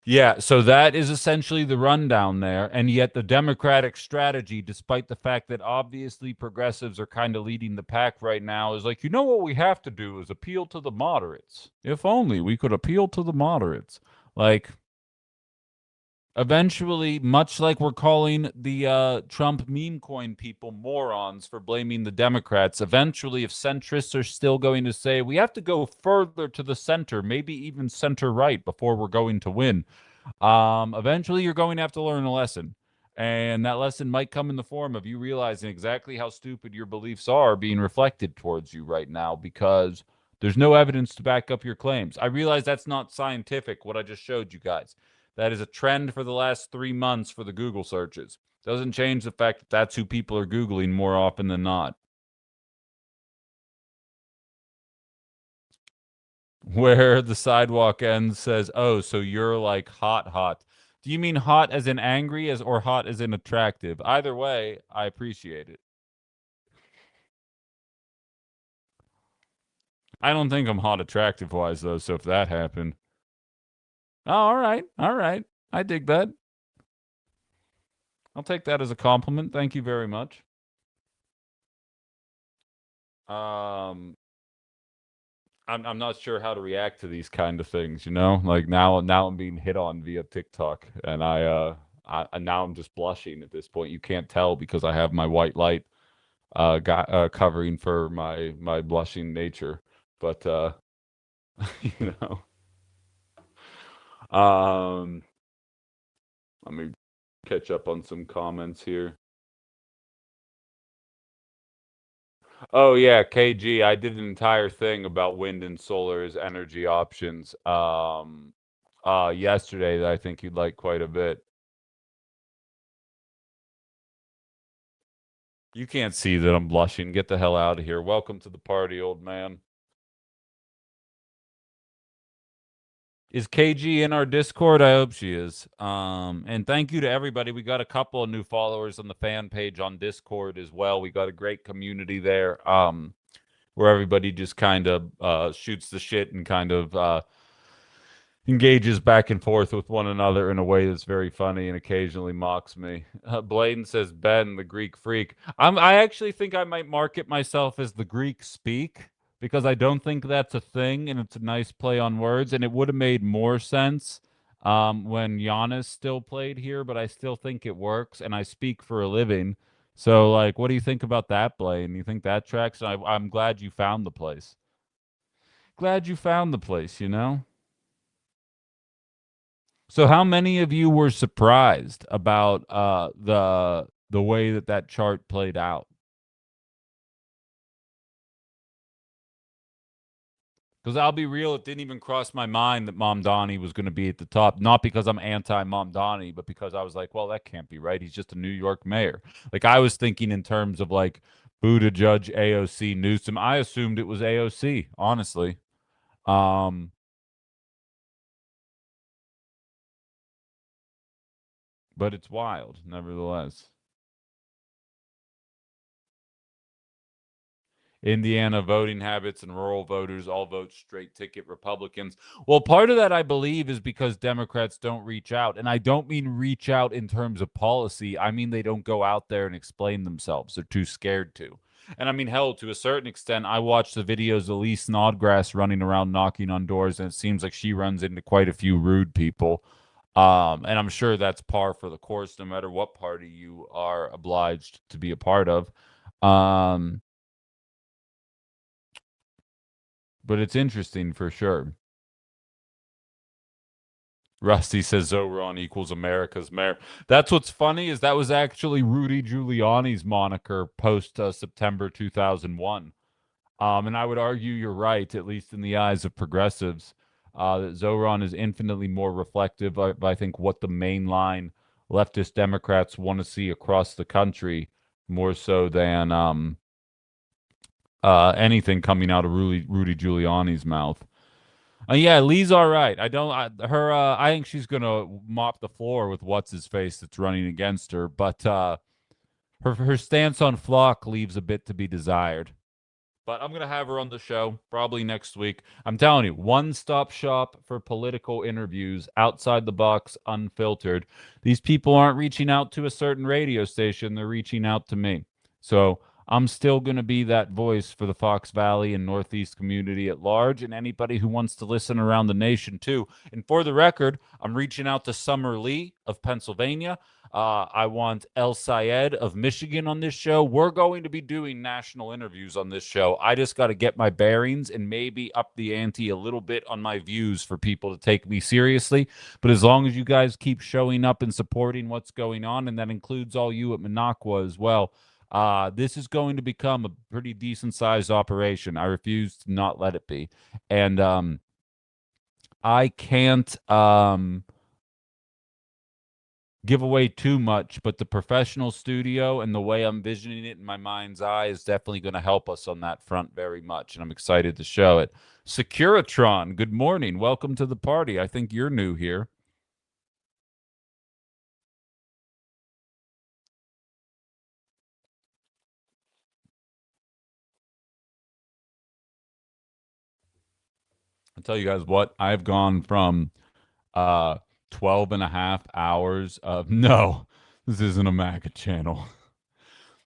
Yeah, so that is essentially the rundown there. And yet, the Democratic strategy, despite the fact that obviously progressives are kind of leading the pack right now, is like, you know what we have to do is appeal to the moderates. If only we could appeal to the moderates. Like, eventually, much like we're calling the Trump meme coin people morons for blaming the Democrats, eventually, if centrists are still going to say we have to go further to the center, maybe even center right before we're going to win, eventually you're going to have to learn a lesson. And that lesson might come in the form of you realizing exactly how stupid your beliefs are being reflected towards you right now because there's no evidence to back up your claims. I realize that's not scientific, what I just showed you guys. That is a trend for the last 3 months for the Google searches. Doesn't change the fact that that's who people are Googling more often than not. Where the sidewalk ends says, "Oh, so you're like hot, hot." Do you mean hot as in angry as or hot as in attractive? Either way, I appreciate it. I don't think I'm hot attractive wise though, so if that happened. Oh, all right. All right. I dig that. I'll take that as a compliment. Thank you very much. Um I'm not sure how to react to these kind of things, you know? Like now I'm being hit on via TikTok and now I'm just blushing at this point. You can't tell because I have my white light covering for my blushing nature. But you know, um, let me catch up on some comments here. Oh yeah, KG, I did an entire thing about wind and solar as energy options yesterday that I think you'd like quite a bit. You can't see that I'm blushing. Get the hell out of here. Welcome to the party, old man. Is KG in our Discord? I hope she is. And thank you to everybody. We got a couple of new followers on the fan page on Discord as well. We got a great community there. Where everybody just kind of shoots the shit and kind of engages back and forth with one another in a way that's very funny and occasionally mocks me. Bladen says Ben, the Greek freak. I actually think I might market myself as the Greek speak because I don't think that's a thing and it's a nice play on words and it would have made more sense when Giannis still played here, but I still think it works and I speak for a living. So, like, what do you think about that, Blaine? You think that tracks? I'm glad you found the place. Glad you found the place, you know? So how many of you were surprised about the way that that chart played out? Because I'll be real, it didn't even cross my mind that Mom Donnie was going to be at the top. Not because I'm anti Mom Donnie, but because I was like, well, that can't be right. He's just a New York mayor. Like I was thinking in terms of like Buddha Judge AOC Newsom. I assumed it was AOC, honestly. Um, but it's wild, nevertheless. Indiana voting habits and rural voters all vote straight ticket Republicans. Well, part of that, I believe, is because Democrats don't reach out. And I don't mean reach out in terms of policy. I mean they don't go out there and explain themselves. They're too scared to. And I mean, hell, to a certain extent, I watched the videos of Lee Snodgrass running around knocking on doors, and it seems like she runs into quite a few rude people. And I'm sure that's par for the course, no matter what party you are obliged to be a part of. Um, but it's interesting for sure. Rusty says Zoran equals America's mayor. That's what's funny is that was actually Rudy Giuliani's moniker post September 2001. And I would argue you're right, at least in the eyes of progressives, that Zoran is infinitely more reflective of, I think, what the mainline leftist Democrats want to see across the country, more so than anything coming out of Rudy Giuliani's mouth. Yeah, Lee's all right. I don't. Her. I think she's gonna mop the floor with what's his face that's running against her. But her stance on Flock leaves a bit to be desired. But I'm gonna have her on the show probably next week. I'm telling you, one-stop shop for political interviews, outside the box, unfiltered. These people aren't reaching out to a certain radio station; they're reaching out to me. So I'm still gonna be that voice for the Fox Valley and Northeast community at large, and anybody who wants to listen around the nation too. And for the record, I'm reaching out to Summer Lee of Pennsylvania. I want El Sayed of Michigan on this show. We're going to be doing national interviews on this show. I just got to get my bearings and maybe up the ante a little bit on my views for people to take me seriously. But as long as you guys keep showing up and supporting what's going on, and that includes all you at Minocqua as well, this is going to become a pretty decent sized operation. I refuse to not let it be. And I can't give away too much, but the professional studio and the way I'm visioning it in my mind's eye is definitely going to help us on that front very much, and I'm excited to show it. Securitron, good morning. Welcome to the party. I think you're new here. I'll tell you guys what, I've gone from uh 12 and a half hours of no, this isn't a MAGA channel.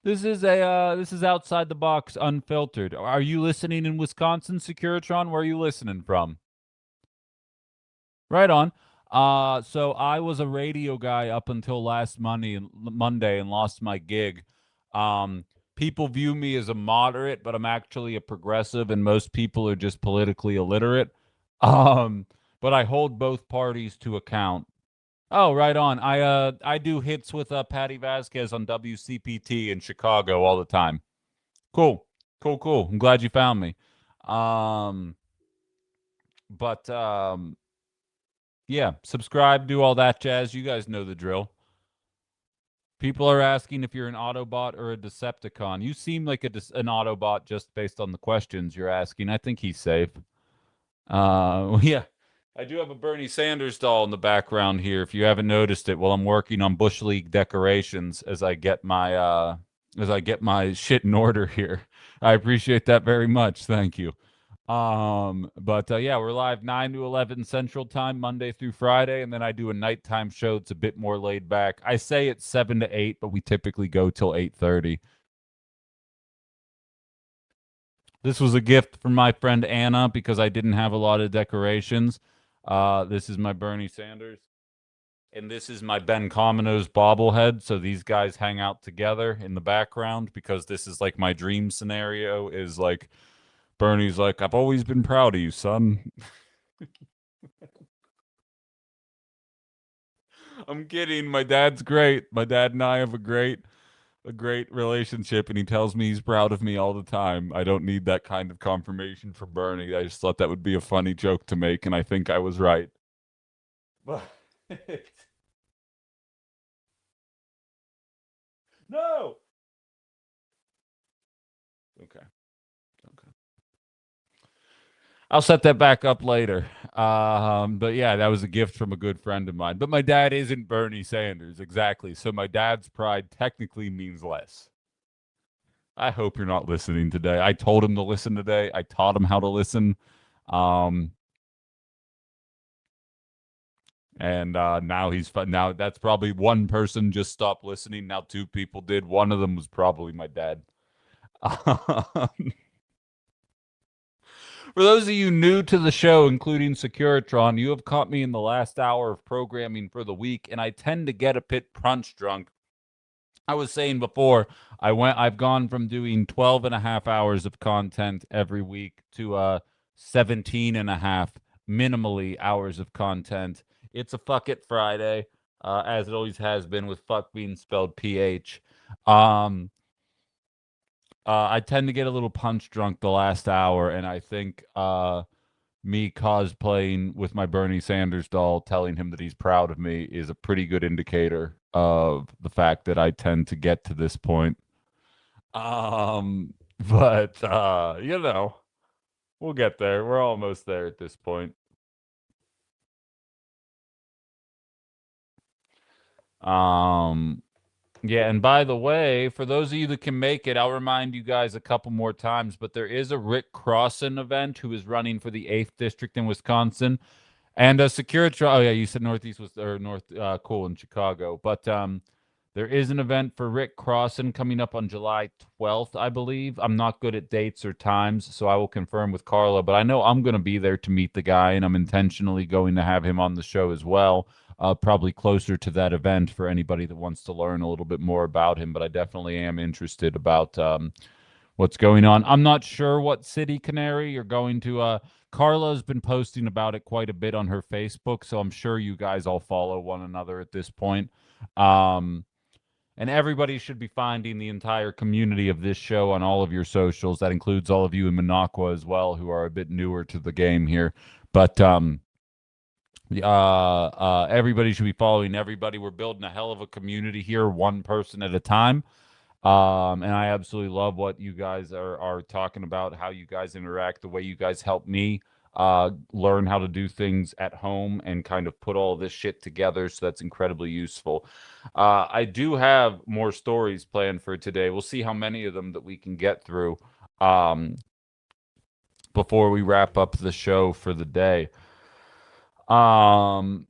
This is outside the box, unfiltered. Are you listening in Wisconsin, Securitron? Where are you listening from? Right on. So I was a radio guy up until last Monday and lost my gig. People view me as a moderate, but I'm actually a progressive, and most people are just politically illiterate. Um, but I hold both parties to account. Oh, right on. I do hits with Patty Vasquez on WCPT in Chicago all the time. Cool. Cool, cool. I'm glad you found me. Um, but yeah, subscribe, do all that jazz. You guys know the drill. People are asking if you're an Autobot or a Decepticon. You seem like an Autobot just based on the questions you're asking. I think he's safe. Yeah, I do have a Bernie Sanders doll in the background here. If you haven't noticed it, while I'm working on Bush League decorations as I get my shit in order here. I appreciate that very much. Thank you. But yeah, we're live 9 to 11 Central Time, Monday through Friday, and then I do a nighttime show. It's a bit more laid back. I say it's 7 to 8, but we typically go till 8:30. This was a gift from my friend Anna because I didn't have a lot of decorations. This is my Bernie Sanders, and this is my Ben Cominos bobblehead. So these guys hang out together in the background because this is like my dream scenario is like Bernie's like, I've always been proud of you, son. I'm kidding. My dad's great. My dad and I have a great relationship, and he tells me he's proud of me all the time. I don't need that kind of confirmation from Bernie. I just thought that would be a funny joke to make, and I think I was right. But no. Okay. Okay. I'll set that back up later. But yeah, that was a gift from a good friend of mine. But my dad isn't Bernie Sanders, exactly. So my dad's pride technically means less. I hope you're not listening today. I told him to listen today. I taught him how to listen. Um, and now now that's probably one person just stopped listening. Now two people did. One of them was probably my dad. For those of you new to the show, including Securitron, you have caught me in the last hour of programming for the week, and I tend to get a bit punch drunk. I was saying before, I've gone from doing 12 and a half hours of content every week to 17 and a half minimally hours of content It's a fuck it Friday, as it always has been, with fuck being spelled PH. Um, I tend to get a little punch drunk the last hour, and I think me cosplaying with my Bernie Sanders doll, telling him that he's proud of me, is a pretty good indicator of the fact that I tend to get to this point. But we'll get there. We're almost there at this point. Um, yeah, and by the way, for those of you that can make it, I'll remind you guys a couple more times, but there is a Rick Crossan event who is running for the 8th district in Wisconsin. And a security. Oh yeah, you said Northeast was or North. Cool in Chicago, but there is an event for Rick Crossan coming up on July 12th, I believe. I'm not good at dates or times, so I will confirm with Carla. But I know I'm going to be there to meet the guy, and I'm intentionally going to have him on the show as well. Probably closer to that event for anybody that wants to learn a little bit more about him. But I definitely am interested about what's going on. I'm not sure what city, Canary, you're going to. Carla's been posting about it quite a bit on her Facebook, so I'm sure you guys all follow one another at this point. And everybody should be finding the entire community of this show on all of your socials. That includes all of you in Minocqua as well, who are a bit newer to the game here. But everybody should be following everybody. We're building a hell of a community here, one person at a time. And I absolutely love what you guys are talking about, how you guys interact, the way you guys help me learn how to do things at home and kind of put all this shit together. So that's incredibly useful. I do have more stories planned for today. We'll see how many of them that we can get through before we wrap up the show for the day. None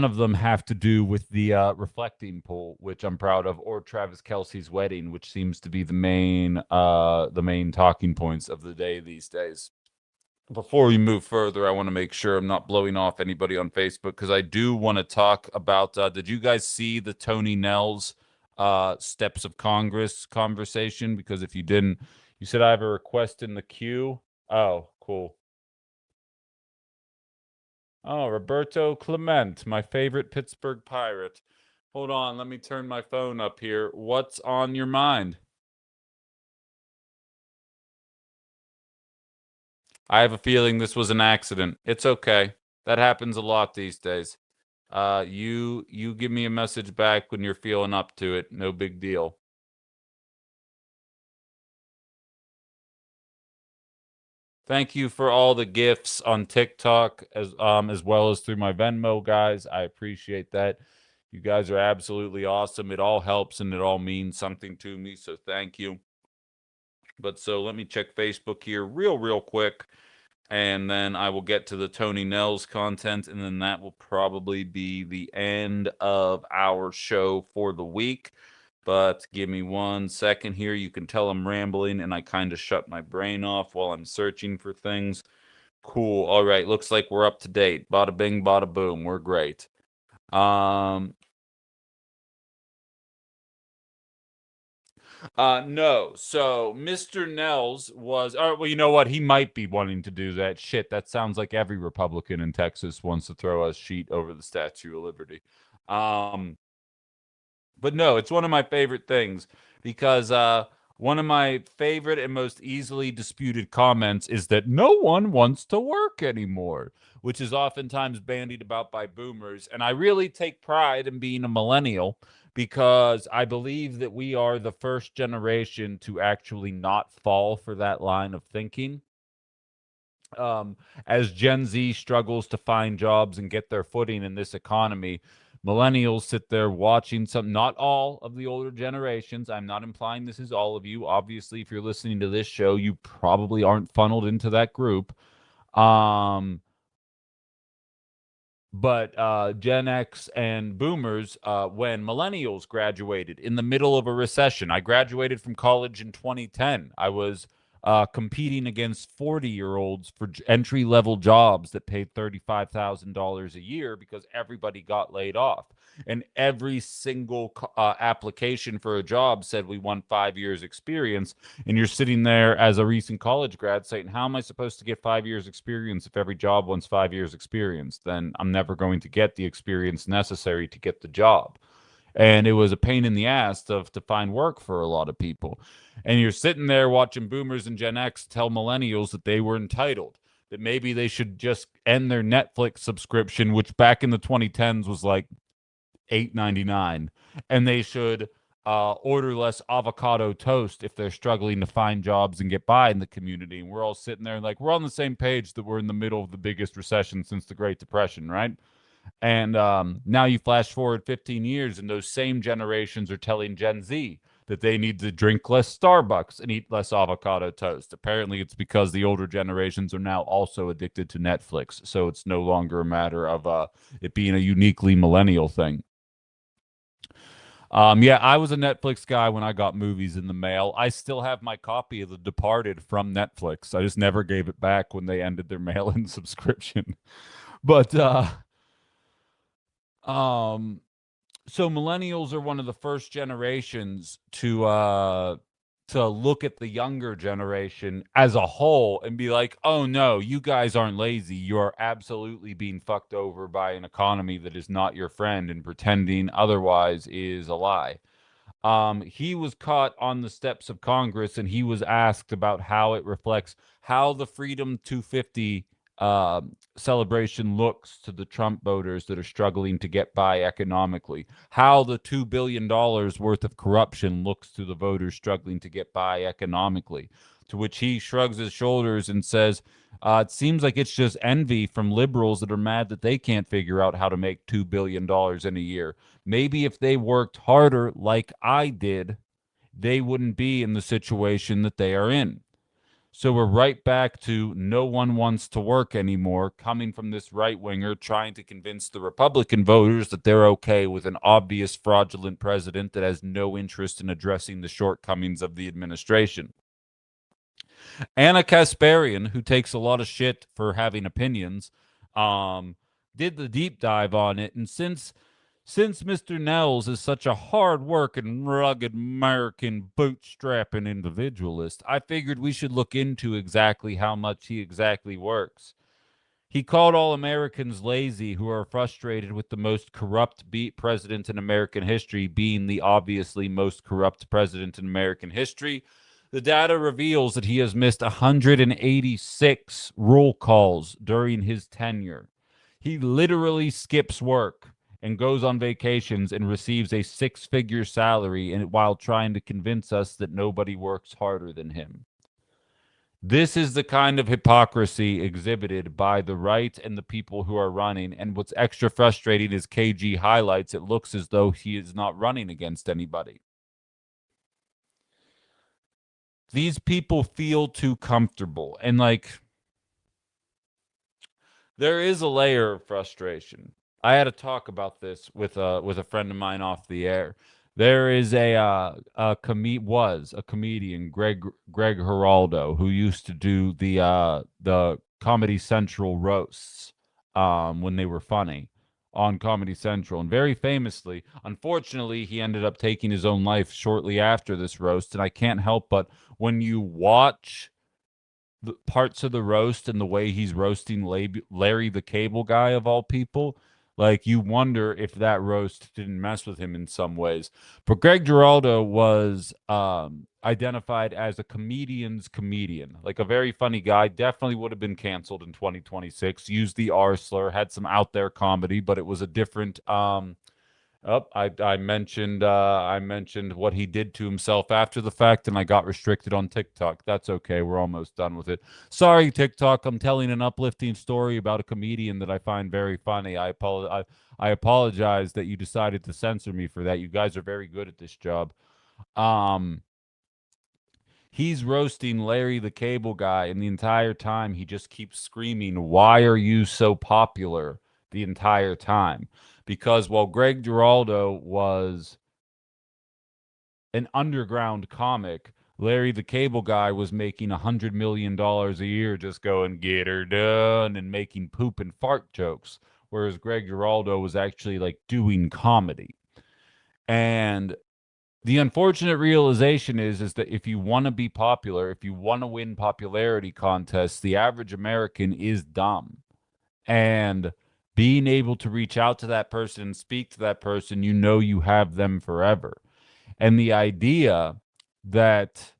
of them have to do with the reflecting pool, which I'm proud of, or Travis Kelce's wedding, which seems to be the main talking points of the day these days. Before we move further, I want to make sure I'm not blowing off anybody on Facebook, because I do want to talk about. Did you guys see the Tony Nels steps of Congress conversation? Because if you didn't, you said I have a request in the queue. Oh, cool. Oh, Roberto Clement, my favorite Pittsburgh Pirate. Hold on, let me turn my phone up here. What's on your mind? I have a feeling this was an accident. It's okay. That happens a lot these days. You give me a message back when you're feeling up to it. No big deal. Thank you for all the gifts on TikTok as well as through my Venmo, guys. I appreciate that. You guys are absolutely awesome. It all helps and it all means something to me, so thank you. But so let me check Facebook here real quick, and then I will get to the Tony Nels content, and then that will probably be the end of our show for the week. But give me 1 second here. You can tell I'm rambling and I kind of shut my brain off while I'm searching for things. Cool. All right. Looks like we're up to date. Bada bing, bada boom. We're great. No. So Mr. Nels was. Well, you know what? He might be wanting to do that. Shit, that sounds like every Republican in Texas wants to throw a sheet over the Statue of Liberty. Um, but no, it's one of my favorite things because one of my favorite and most easily disputed comments is that no one wants to work anymore, which is oftentimes bandied about by boomers. And I really take pride in being a millennial because I believe that we are the first generation to actually not fall for that line of thinking. As Gen Z struggles to find jobs and get their footing in this economy, millennials sit there watching some, not all of the older generations. I'm not implying this is all of you. Obviously, if you're listening to this show, you probably aren't funneled into that group. Um, but Gen X and boomers, when millennials graduated in the middle of a recession, I graduated from college in 2010. I was competing against 40-year-olds for entry level jobs that paid $35,000 a year because everybody got laid off. and every single application for a job said we want 5 years experience, and you're sitting there as a recent college grad saying, how am I supposed to get 5 years experience if every job wants 5 years experience? Then I'm never going to get the experience necessary to get the job. And it was a pain in the ass to find work for a lot of people. And you're sitting there watching boomers and Gen X tell millennials that they were entitled, that maybe they should just end their Netflix subscription, which back in the 2010s was like $8.99, and they should order less avocado toast if they're struggling to find jobs and get by in the community. And we're all sitting there like we're on the same page that we're in the middle of the biggest recession since the Great Depression, right? And now you flash forward 15 years, and those same generations are telling Gen Z that they need to drink less Starbucks and eat less avocado toast. Apparently, it's because the older generations are now also addicted to Netflix. So it's no longer a matter of it being a uniquely millennial thing. Yeah, I was a Netflix guy when I got movies in the mail. I still have my copy of The Departed from Netflix. I just never gave it back when they ended their mail-in subscription. But um so millennials are one of the first generations to look at the younger generation as a whole and be like, "Oh no, you guys aren't lazy. You are absolutely being fucked over by an economy that is not your friend, and pretending otherwise is a lie." He was caught on the steps of Congress, and he was asked about how it reflects how the Freedom 250 celebration looks to the Trump voters that are struggling to get by economically, how the $2 billion worth of corruption looks to the voters struggling to get by economically. To which he shrugs his shoulders and says, it seems like it's just envy from liberals that are mad that they can't figure out how to make $2 billion in a year. Maybe if they worked harder like I did, they wouldn't be in the situation that they are in. So we're right back to no one wants to work anymore, coming from this right winger trying to convince the Republican voters that they're okay with an obvious fraudulent president that has no interest in addressing the shortcomings of the administration. Anna Kasparian, who takes a lot of shit for having opinions, did the deep dive on it. And since Mr. Nels is such a hard working, rugged American bootstrapping individualist, I figured we should look into exactly how much he exactly works. He called all Americans lazy who are frustrated with the most corrupt president in American history being the obviously most corrupt president in American history. The data reveals that he has missed 186 roll calls during his tenure. He literally skips work and goes on vacations and receives a six-figure salary and while trying to convince us that nobody works harder than him. This is the kind of hypocrisy exhibited by the right and the people who are running. And what's extra frustrating is KG highlights it looks as though he is not running against anybody. These people feel too comfortable. And like, there is a layer of frustration. I had a talk about this with a friend of mine off the air. There is was a comedian, Greg Giraldo, who used to do the Comedy Central roasts when they were funny on Comedy Central, and very famously, unfortunately, he ended up taking his own life shortly after this roast. And I can't help but when you watch the parts of the roast and the way he's roasting Larry the Cable Guy of all people, like you wonder if that roast didn't mess with him in some ways. But Greg Giraldo was identified as a comedian's comedian, like a very funny guy. Definitely would have been canceled in 2026. Used the R slur, had some out there comedy, but it was a different Oh, I mentioned what he did to himself after the fact, and I got restricted on TikTok. That's okay. We're almost done with it. Sorry, TikTok. I'm telling an uplifting story about a comedian that I find very funny. I apologize that you decided to censor me for that. You guys are very good at this job. Um, he's roasting Larry the Cable Guy, and the entire time he just keeps screaming, "Why are you so popular?" the entire time. Because while Greg Giraldo was an underground comic, Larry the Cable Guy was making $100 million a year just going, "Get her done," and making poop and fart jokes. whereas Greg Giraldo was actually like doing comedy. And the unfortunate realization is that if you want to be popular, if you want to win popularity contests, the average American is dumb. And being able to reach out to that person and speak to that person, you know you have them forever. And the idea that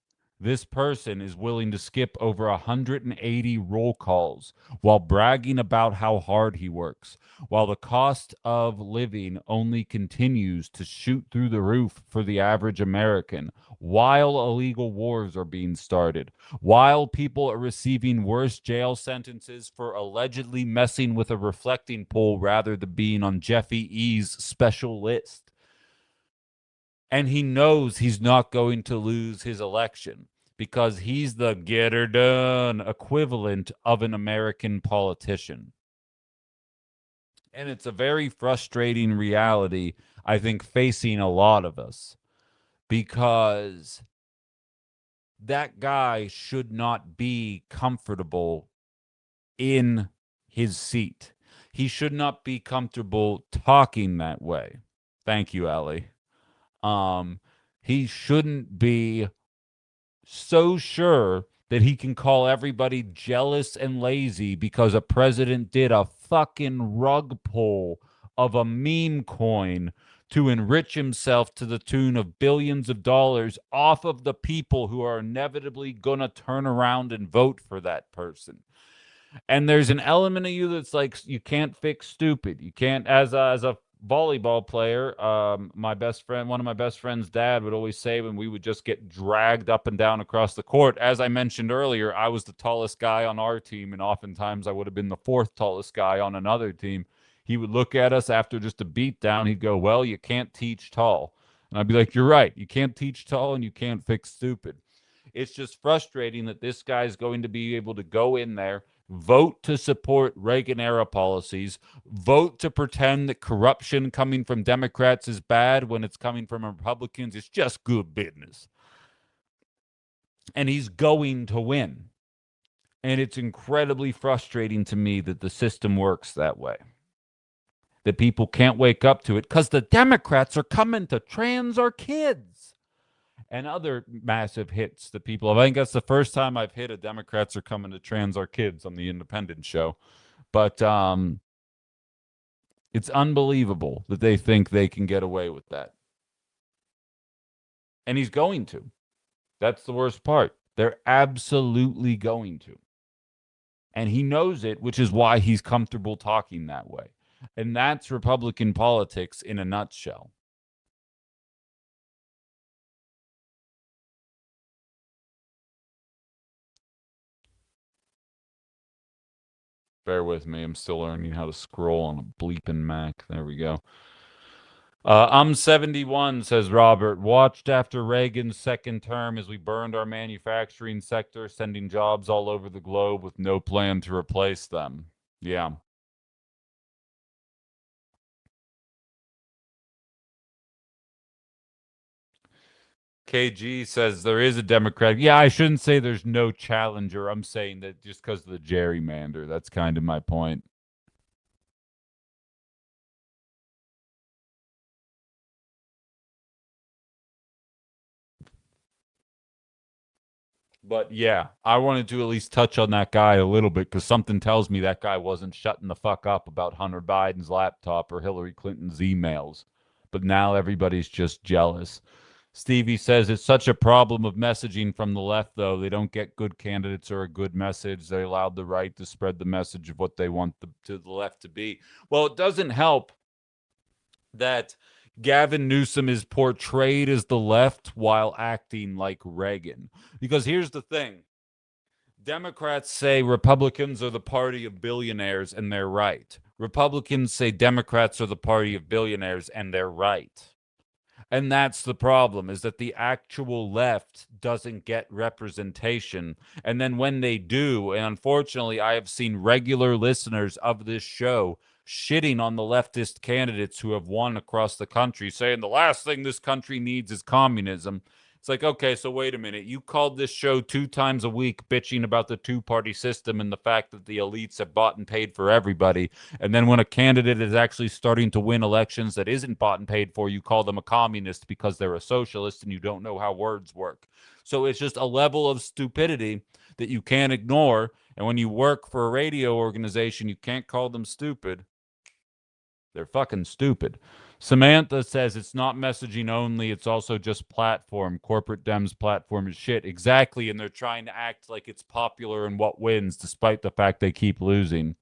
this person is willing to skip over 180 roll calls while bragging about how hard he works, while the cost of living only continues to shoot through the roof for the average American, while illegal wars are being started, while people are receiving worse jail sentences for allegedly messing with a reflecting pool rather than being on Jeffy E's special list. And he knows he's not going to lose his election because he's the get her done equivalent of an American politician. And it's a very frustrating reality, I think, facing a lot of us, because that guy should not be comfortable in his seat. He should not be comfortable talking that way. Thank you, Ellie. He shouldn't be so sure that he can call everybody jealous and lazy because a president did a fucking rug pull of a meme coin to enrich himself to the tune of billions of dollars off of the people who are inevitably going to turn around and vote for that person. And there's an element of you that's like, you can't fix stupid. You can't, as a volleyball player, my best friend, one of my best friend's dad would always say when we would just get dragged up and down across the court. As I mentioned earlier, I was the tallest guy on our team, and oftentimes I would have been the fourth tallest guy on another team. He would look at us after just a beat down. He'd go, "Well, you can't teach tall." And I'd be like, "You're right. You can't teach tall and you can't fix stupid." It's just frustrating that this guy's going to be able to go in there, vote to support Reagan era policies, vote to pretend that corruption coming from Democrats is bad when it's coming from Republicans. It's just good business. And he's going to win. And it's incredibly frustrating to me that the system works that way. That people can't wake up to it because the Democrats are coming to trans our kids. And other massive hits that people have. I think that's the first time I've hit a Democrats are coming to trans our kids on the Independent show. But it's unbelievable that they think they can get away with that. And he's going to. That's the worst part. They're absolutely going to. And he knows it, which is why he's comfortable talking that way. And that's Republican politics in a nutshell. Bear with me. I'm still learning how to scroll on a bleeping Mac. There we go. I'm 71, says Robert. Watched after Reagan's second term as we burned our manufacturing sector, sending jobs all over the globe with no plan to replace them. Yeah. KG says there is a Democrat. Yeah, I shouldn't say there's no challenger. I'm saying that just because of the gerrymander. That's kind of my point. But yeah, I wanted to at least touch on that guy a little bit because something tells me that guy wasn't shutting the fuck up about Hunter Biden's laptop or Hillary Clinton's emails. But now everybody's just jealous. Stevie says it's such a problem of messaging from the left, though. They don't get good candidates or a good message. They allowed the right to spread the message of what they want to the left to be. Well, it doesn't help that Gavin Newsom is portrayed as the left while acting like Reagan. Because here's the thing. Democrats say Republicans are the party of billionaires, and they're right. Republicans say Democrats are the party of billionaires, and they're right. And that's the problem, is that the actual left doesn't get representation. And then when they do, and unfortunately, I have seen regular listeners of this show shitting on the leftist candidates who have won across the country, saying the last thing this country needs is communism. It's like, okay, so wait a minute. You called this show 2 times a week bitching about the two-party system and the fact that the elites have bought and paid for everybody. And then when a candidate is actually starting to win elections that isn't bought and paid for, you call them a communist because they're a socialist and you don't know how words work. So it's just a level of stupidity that you can't ignore. And when you work for a radio organization, you can't call them stupid. They're fucking stupid. Samantha says it's not messaging only, it's also just platform. Corporate Dems platform is shit. Exactly, and they're trying to act like it's popular and what wins, despite the fact they keep losing.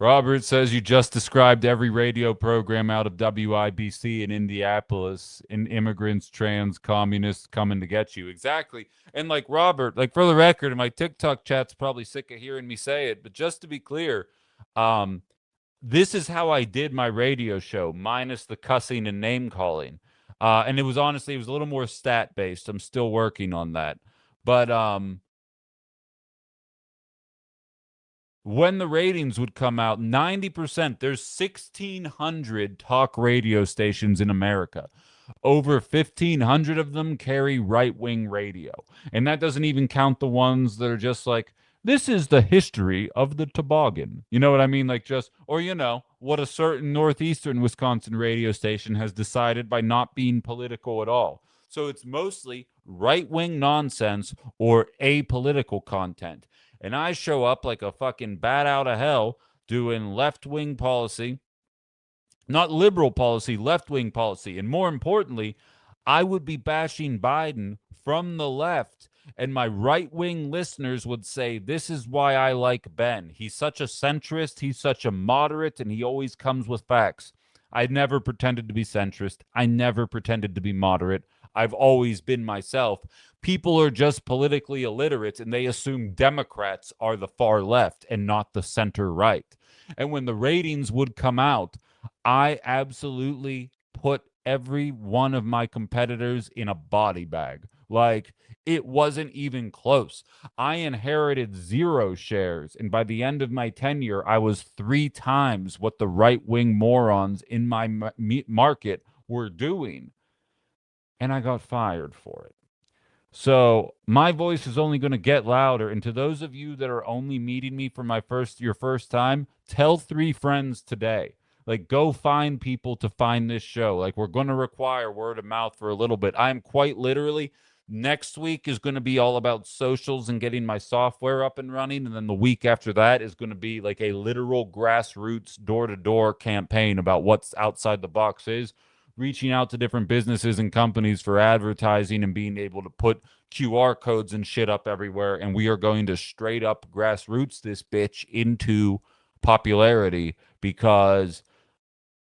Robert says you just described every radio program out of WIBC in Indianapolis, in immigrants, trans, communists coming to get you. Exactly. And like Robert, like for the record, my TikTok chat's probably sick of hearing me say it, but just to be clear, um, this is how I did my radio show, minus the cussing and name calling. And it was honestly, it was a little more stat based. I'm still working on that. But when the ratings would come out, 90%, there's 1,600 talk radio stations in America. Over 1,500 of them carry right wing radio. And that doesn't even count the ones that are just like, this is the history of the toboggan. You know what I mean? Like just, or what a certain northeastern Wisconsin radio station has decided by not being political at all. So it's mostly right wing nonsense or apolitical content. And I show up like a fucking bat out of hell doing left wing policy, not liberal policy, left wing policy. And more importantly, I would be bashing Biden from the left. And my right wing listeners would say, this is why I like Ben. He's such a centrist, he's such a moderate, and he always comes with facts. I never pretended to be centrist. I never pretended to be moderate. I've always been myself. People are just politically illiterate and they assume Democrats are the far left and not the center right. And when the ratings would come out, I absolutely put every one of my competitors in a body bag. Like, it wasn't even close. I inherited 0 shares, and by the end of my tenure, I was 3 times what the right wing morons in my market were doing. And I got fired for it. So my voice is only going to get louder. And to those of you that are only meeting me for your first time, tell 3 friends today. Like, go find people to find this show. Like, we're going to require word of mouth for a little bit. I'm quite literally, next week is going to be all about socials and getting my software up and running. And then the week after that is going to be like a literal grassroots door-to-door campaign about what's outside the box is, reaching out to different businesses and companies for advertising and being able to put QR codes and shit up everywhere. And we are going to straight up grassroots this bitch into popularity because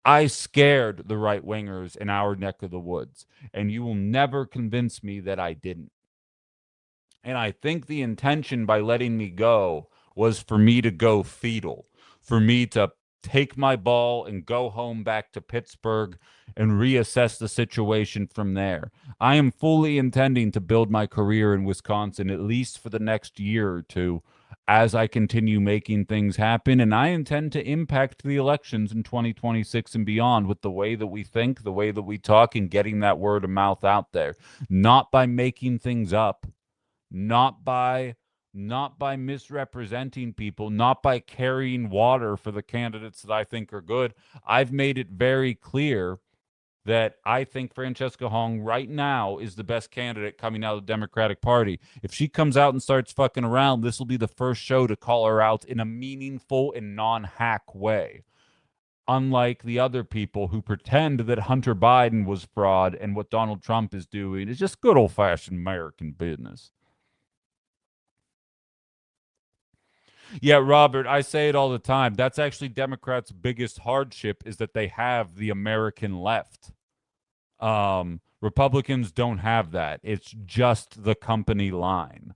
I scared the right wingers in our neck of the woods. And you will never convince me that I didn't. And I think the intention by letting me go was for me to go fetal, for me to take my ball and go home back to Pittsburgh and reassess the situation from there. I am fully intending to build my career in Wisconsin, at least for the next year or two, as I continue making things happen. And I intend to impact the elections in 2026 and beyond with the way that we think, the way that we talk, and getting that word of mouth out there, not by making things up, not by misrepresenting people, not by carrying water for the candidates that I think are good. I've made it very clear that I think Francesca Hong right now is the best candidate coming out of the Democratic Party. If she comes out and starts fucking around, this will be the first show to call her out in a meaningful and non-hack way. Unlike the other people who pretend that Hunter Biden was fraud and what Donald Trump is doing is just good old-fashioned American business. Yeah, Robert, I say it all the time. That's actually Democrats' biggest hardship is that they have the American left. Republicans don't have that. It's just the company line.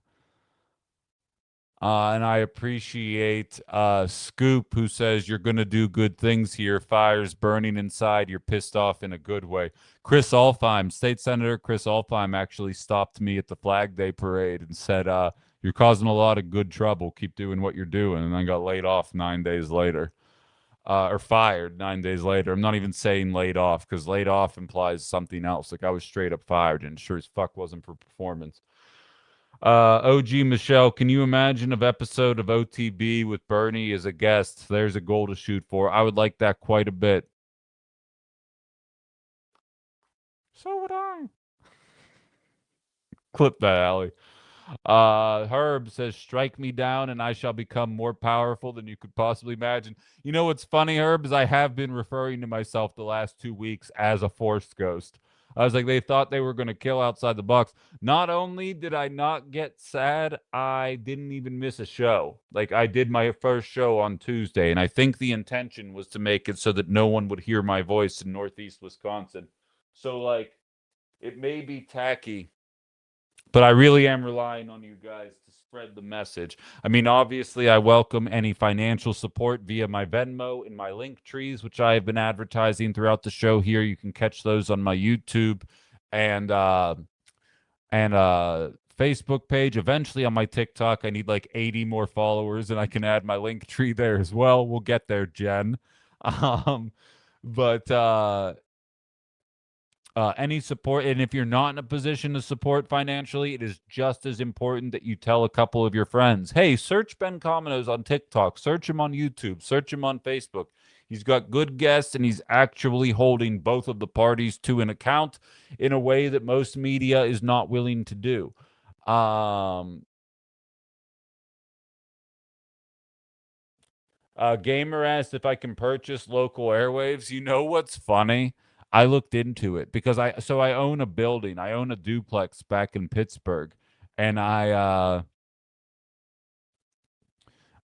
And I appreciate Scoop, who says you're going to do good things here. Fire's burning inside. You're pissed off in a good way. Chris Alfheim, State Senator Chris Alfheim, actually stopped me at the Flag Day parade and said, you're causing a lot of good trouble. Keep doing what you're doing. And I got laid off 9 days later. or fired 9 days later. I'm not even saying laid off because laid off implies something else. Like I was straight up fired and sure as fuck wasn't for performance. OG Michelle, can you imagine an episode of OTB with Bernie as a guest? There's a goal to shoot for. I would like that quite a bit. So would I. Clip that, Allie. Herb says, strike me down and I shall become more powerful than you could possibly imagine. You know what's funny, Herb, is I have been referring to myself the last 2 weeks as a forced ghost. I was like, they thought they were going to kill outside the box. Not only did I not get sad, I didn't even miss a show. Like, I did my first show on Tuesday, and I think the intention was to make it so that no one would hear my voice in Northeast Wisconsin. So, like, it may be tacky, but I really am relying on you guys to spread the message. I mean, obviously, I welcome any financial support via my Venmo and my link trees, which I have been advertising throughout the show here. You can catch those on my YouTube and Facebook page. Eventually on my TikTok, I need like 80 more followers, and I can add my link tree there as well. We'll get there, Jen. Um, but any support, and if you're not in a position to support financially, it is just as important that you tell a couple of your friends, hey, search Ben Cominos on TikTok, search him on YouTube, search him on Facebook. He's got good guests, and he's actually holding both of the parties to an account in a way that most media is not willing to do. Gamer asked if I can purchase local airwaves. You know what's funny? I looked into it because I own a building. I own a duplex back in Pittsburgh, and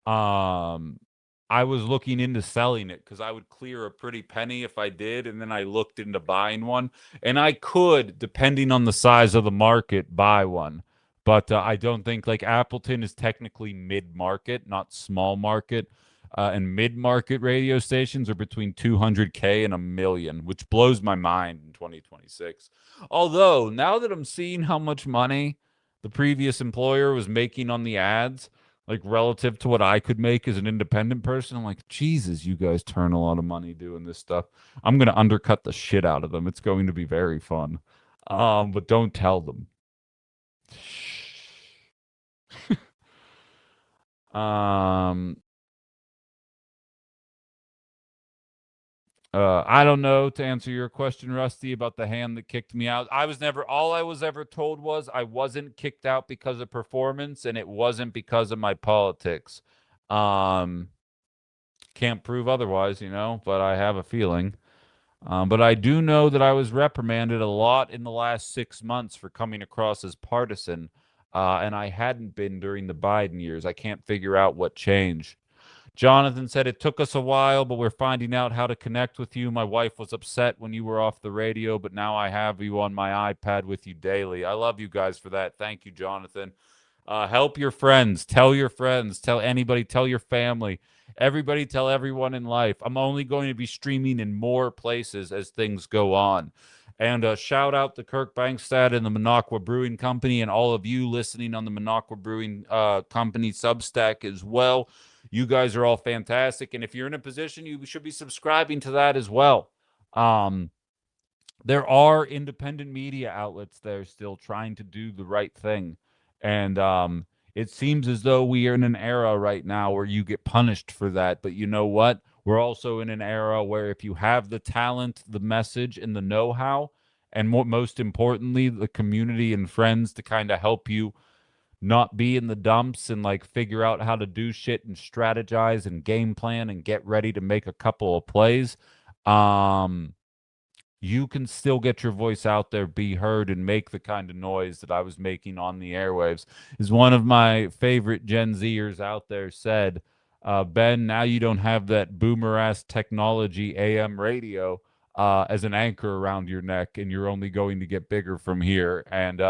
um I was looking into selling it because I would clear a pretty penny if I did, and then I looked into buying one, and I could, depending on the size of the market, buy one. But I don't think like Appleton is technically mid-market, not small market. And mid-market radio stations are between 200K and a million, which blows my mind in 2026. Although now that I'm seeing how much money the previous employer was making on the ads, like relative to what I could make as an independent person, I'm like, Jesus, you guys turn a lot of money doing this stuff. I'm gonna undercut the shit out of them. It's going to be very fun. But don't tell them. Um, I don't know, to answer your question, Rusty, about the hand that kicked me out. All I was ever told was I wasn't kicked out because of performance, and it wasn't because of my politics. Um, can't prove otherwise, but I have a feeling. But I do know that I was reprimanded a lot in the last 6 months for coming across as partisan, and I hadn't been during the Biden years. I can't figure out what changed. Jonathan said, it took us a while, but we're finding out how to connect with you. My wife was upset when you were off the radio, but now I have you on my iPad with you daily. I love you guys for that. Thank you, Jonathan. Help your friends, tell anybody, tell your family, everybody, tell everyone in life. I'm only going to be streaming in more places as things go on. And shout out to Kirk Bankstad and the Minocqua Brewing Company and all of you listening on the Minocqua Brewing Company Substack as well. You guys are all fantastic. And if you're in a position, you should be subscribing to that as well. There are independent media outlets there still trying to do the right thing. And it seems as though we are in an era right now where you get punished for that. But you know what? We're also in an era where if you have the talent, the message, and the know how, and most importantly, the community and friends to kind of help you not be in the dumps and like figure out how to do shit and strategize and game plan and get ready to make a couple of plays. Um, you can still get your voice out there, be heard, and make the kind of noise that I was making on the airwaves. As one of my favorite Gen Zers out there said, Ben, now you don't have that boomer ass technology AM radio as an anchor around your neck, and you're only going to get bigger from here. And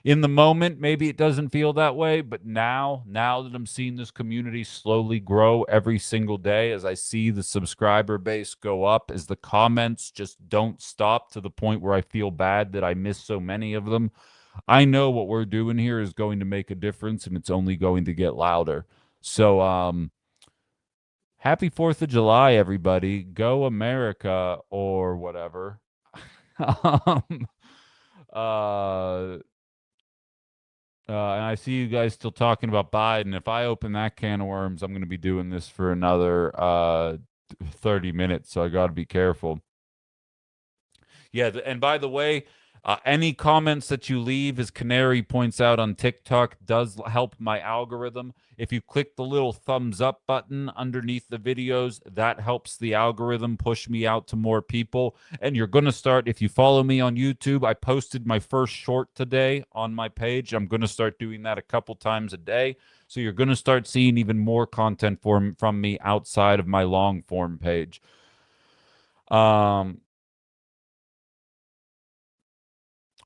in the moment, maybe it doesn't feel that way, but now that I'm seeing this community slowly grow every single day, as I see the subscriber base go up, as the comments just don't stop to the point where I feel bad that I miss so many of them, I know what we're doing here is going to make a difference, and it's only going to get louder. So, Happy 4th of July, everybody. Go America or whatever. um, uh, and I see you guys still talking about Biden. If I open that can of worms, I'm going to be doing this for another 30 minutes, so I got to be careful. Yeah, and by the way, any comments that you leave, as Canary points out on TikTok, does help my algorithm. If you click the little thumbs up button underneath the videos, that helps the algorithm push me out to more people. And you're going to start, if you follow me on YouTube, I posted my first short today on my page. I'm going to start doing that a couple times a day. So you're going to start seeing even more content from me outside of my long form page. Um,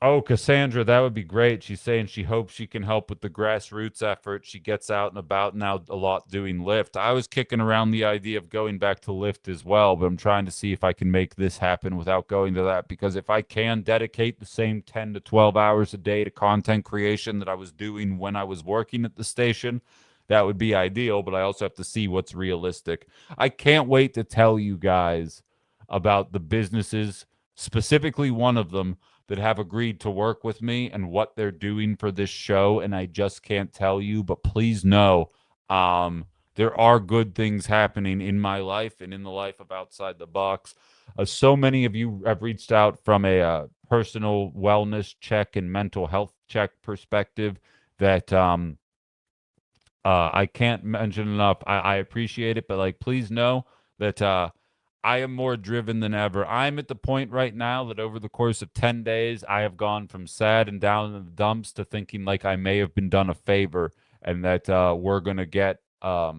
Oh, Cassandra, that would be great. She's saying she hopes she can help with the grassroots effort. She gets out and about now a lot doing Lyft. I was kicking around the idea of going back to Lyft as well, but I'm trying to see if I can make this happen without going to that. Because if I can dedicate the same 10 to 12 hours a day to content creation that I was doing when I was working at the station, that would be ideal. But I also have to see what's realistic. I can't wait to tell you guys about the businesses, specifically one of them that have agreed to work with me and what they're doing for this show. And I just can't tell you, but please know um, there are good things happening in my life and in the life of Outside the Box. So many of you have reached out from a personal wellness check and mental health check perspective that I can't mention enough. I appreciate it, but like, please know that I am more driven than ever. I'm at the point right now that over the course of 10 days, I have gone from sad and down in the dumps to thinking like I may have been done a favor and that we're going to get a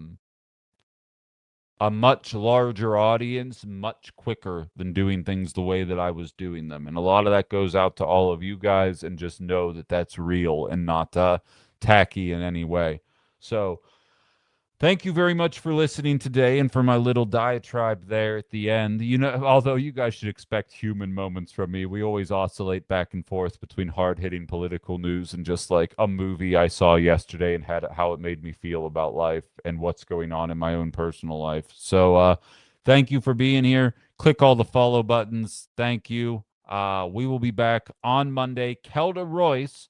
much larger audience much quicker than doing things the way that I was doing them. And a lot of that goes out to all of you guys, and just know that that's real and not tacky in any way. So, thank you very much for listening today and for my little diatribe there at the end. You know, although you guys should expect human moments from me, we always oscillate back and forth between hard-hitting political news and just like a movie I saw yesterday and had how it made me feel about life and what's going on in my own personal life. So, thank you for being here. Click all the follow buttons. Thank you. We will be back on Monday. Kelda Royce,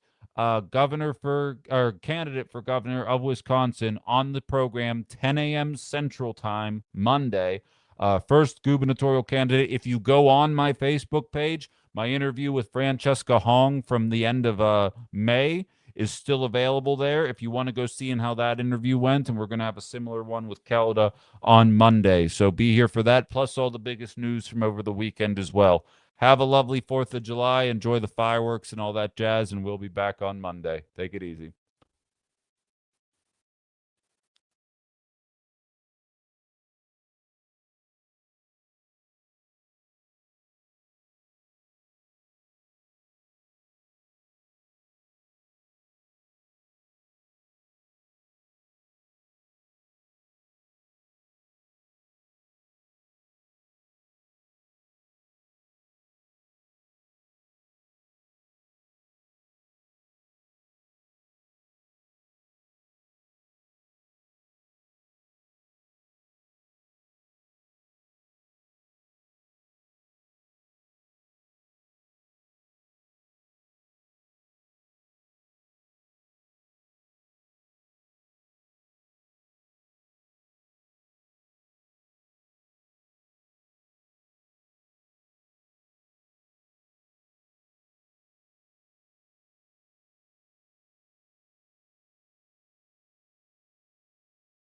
governor for or candidate for governor of Wisconsin, on the program 10 a.m. Central Time Monday. First gubernatorial candidate. If you go on my Facebook page, my interview with Francesca Hong from the end of May is still available there if you want to go see how that interview went. And we're going to have a similar one with Kelda on Monday. So be here for that, plus all the biggest news from over the weekend as well. Have a lovely 4th of July. Enjoy the fireworks and all that jazz, and we'll be back on Monday. Take it easy.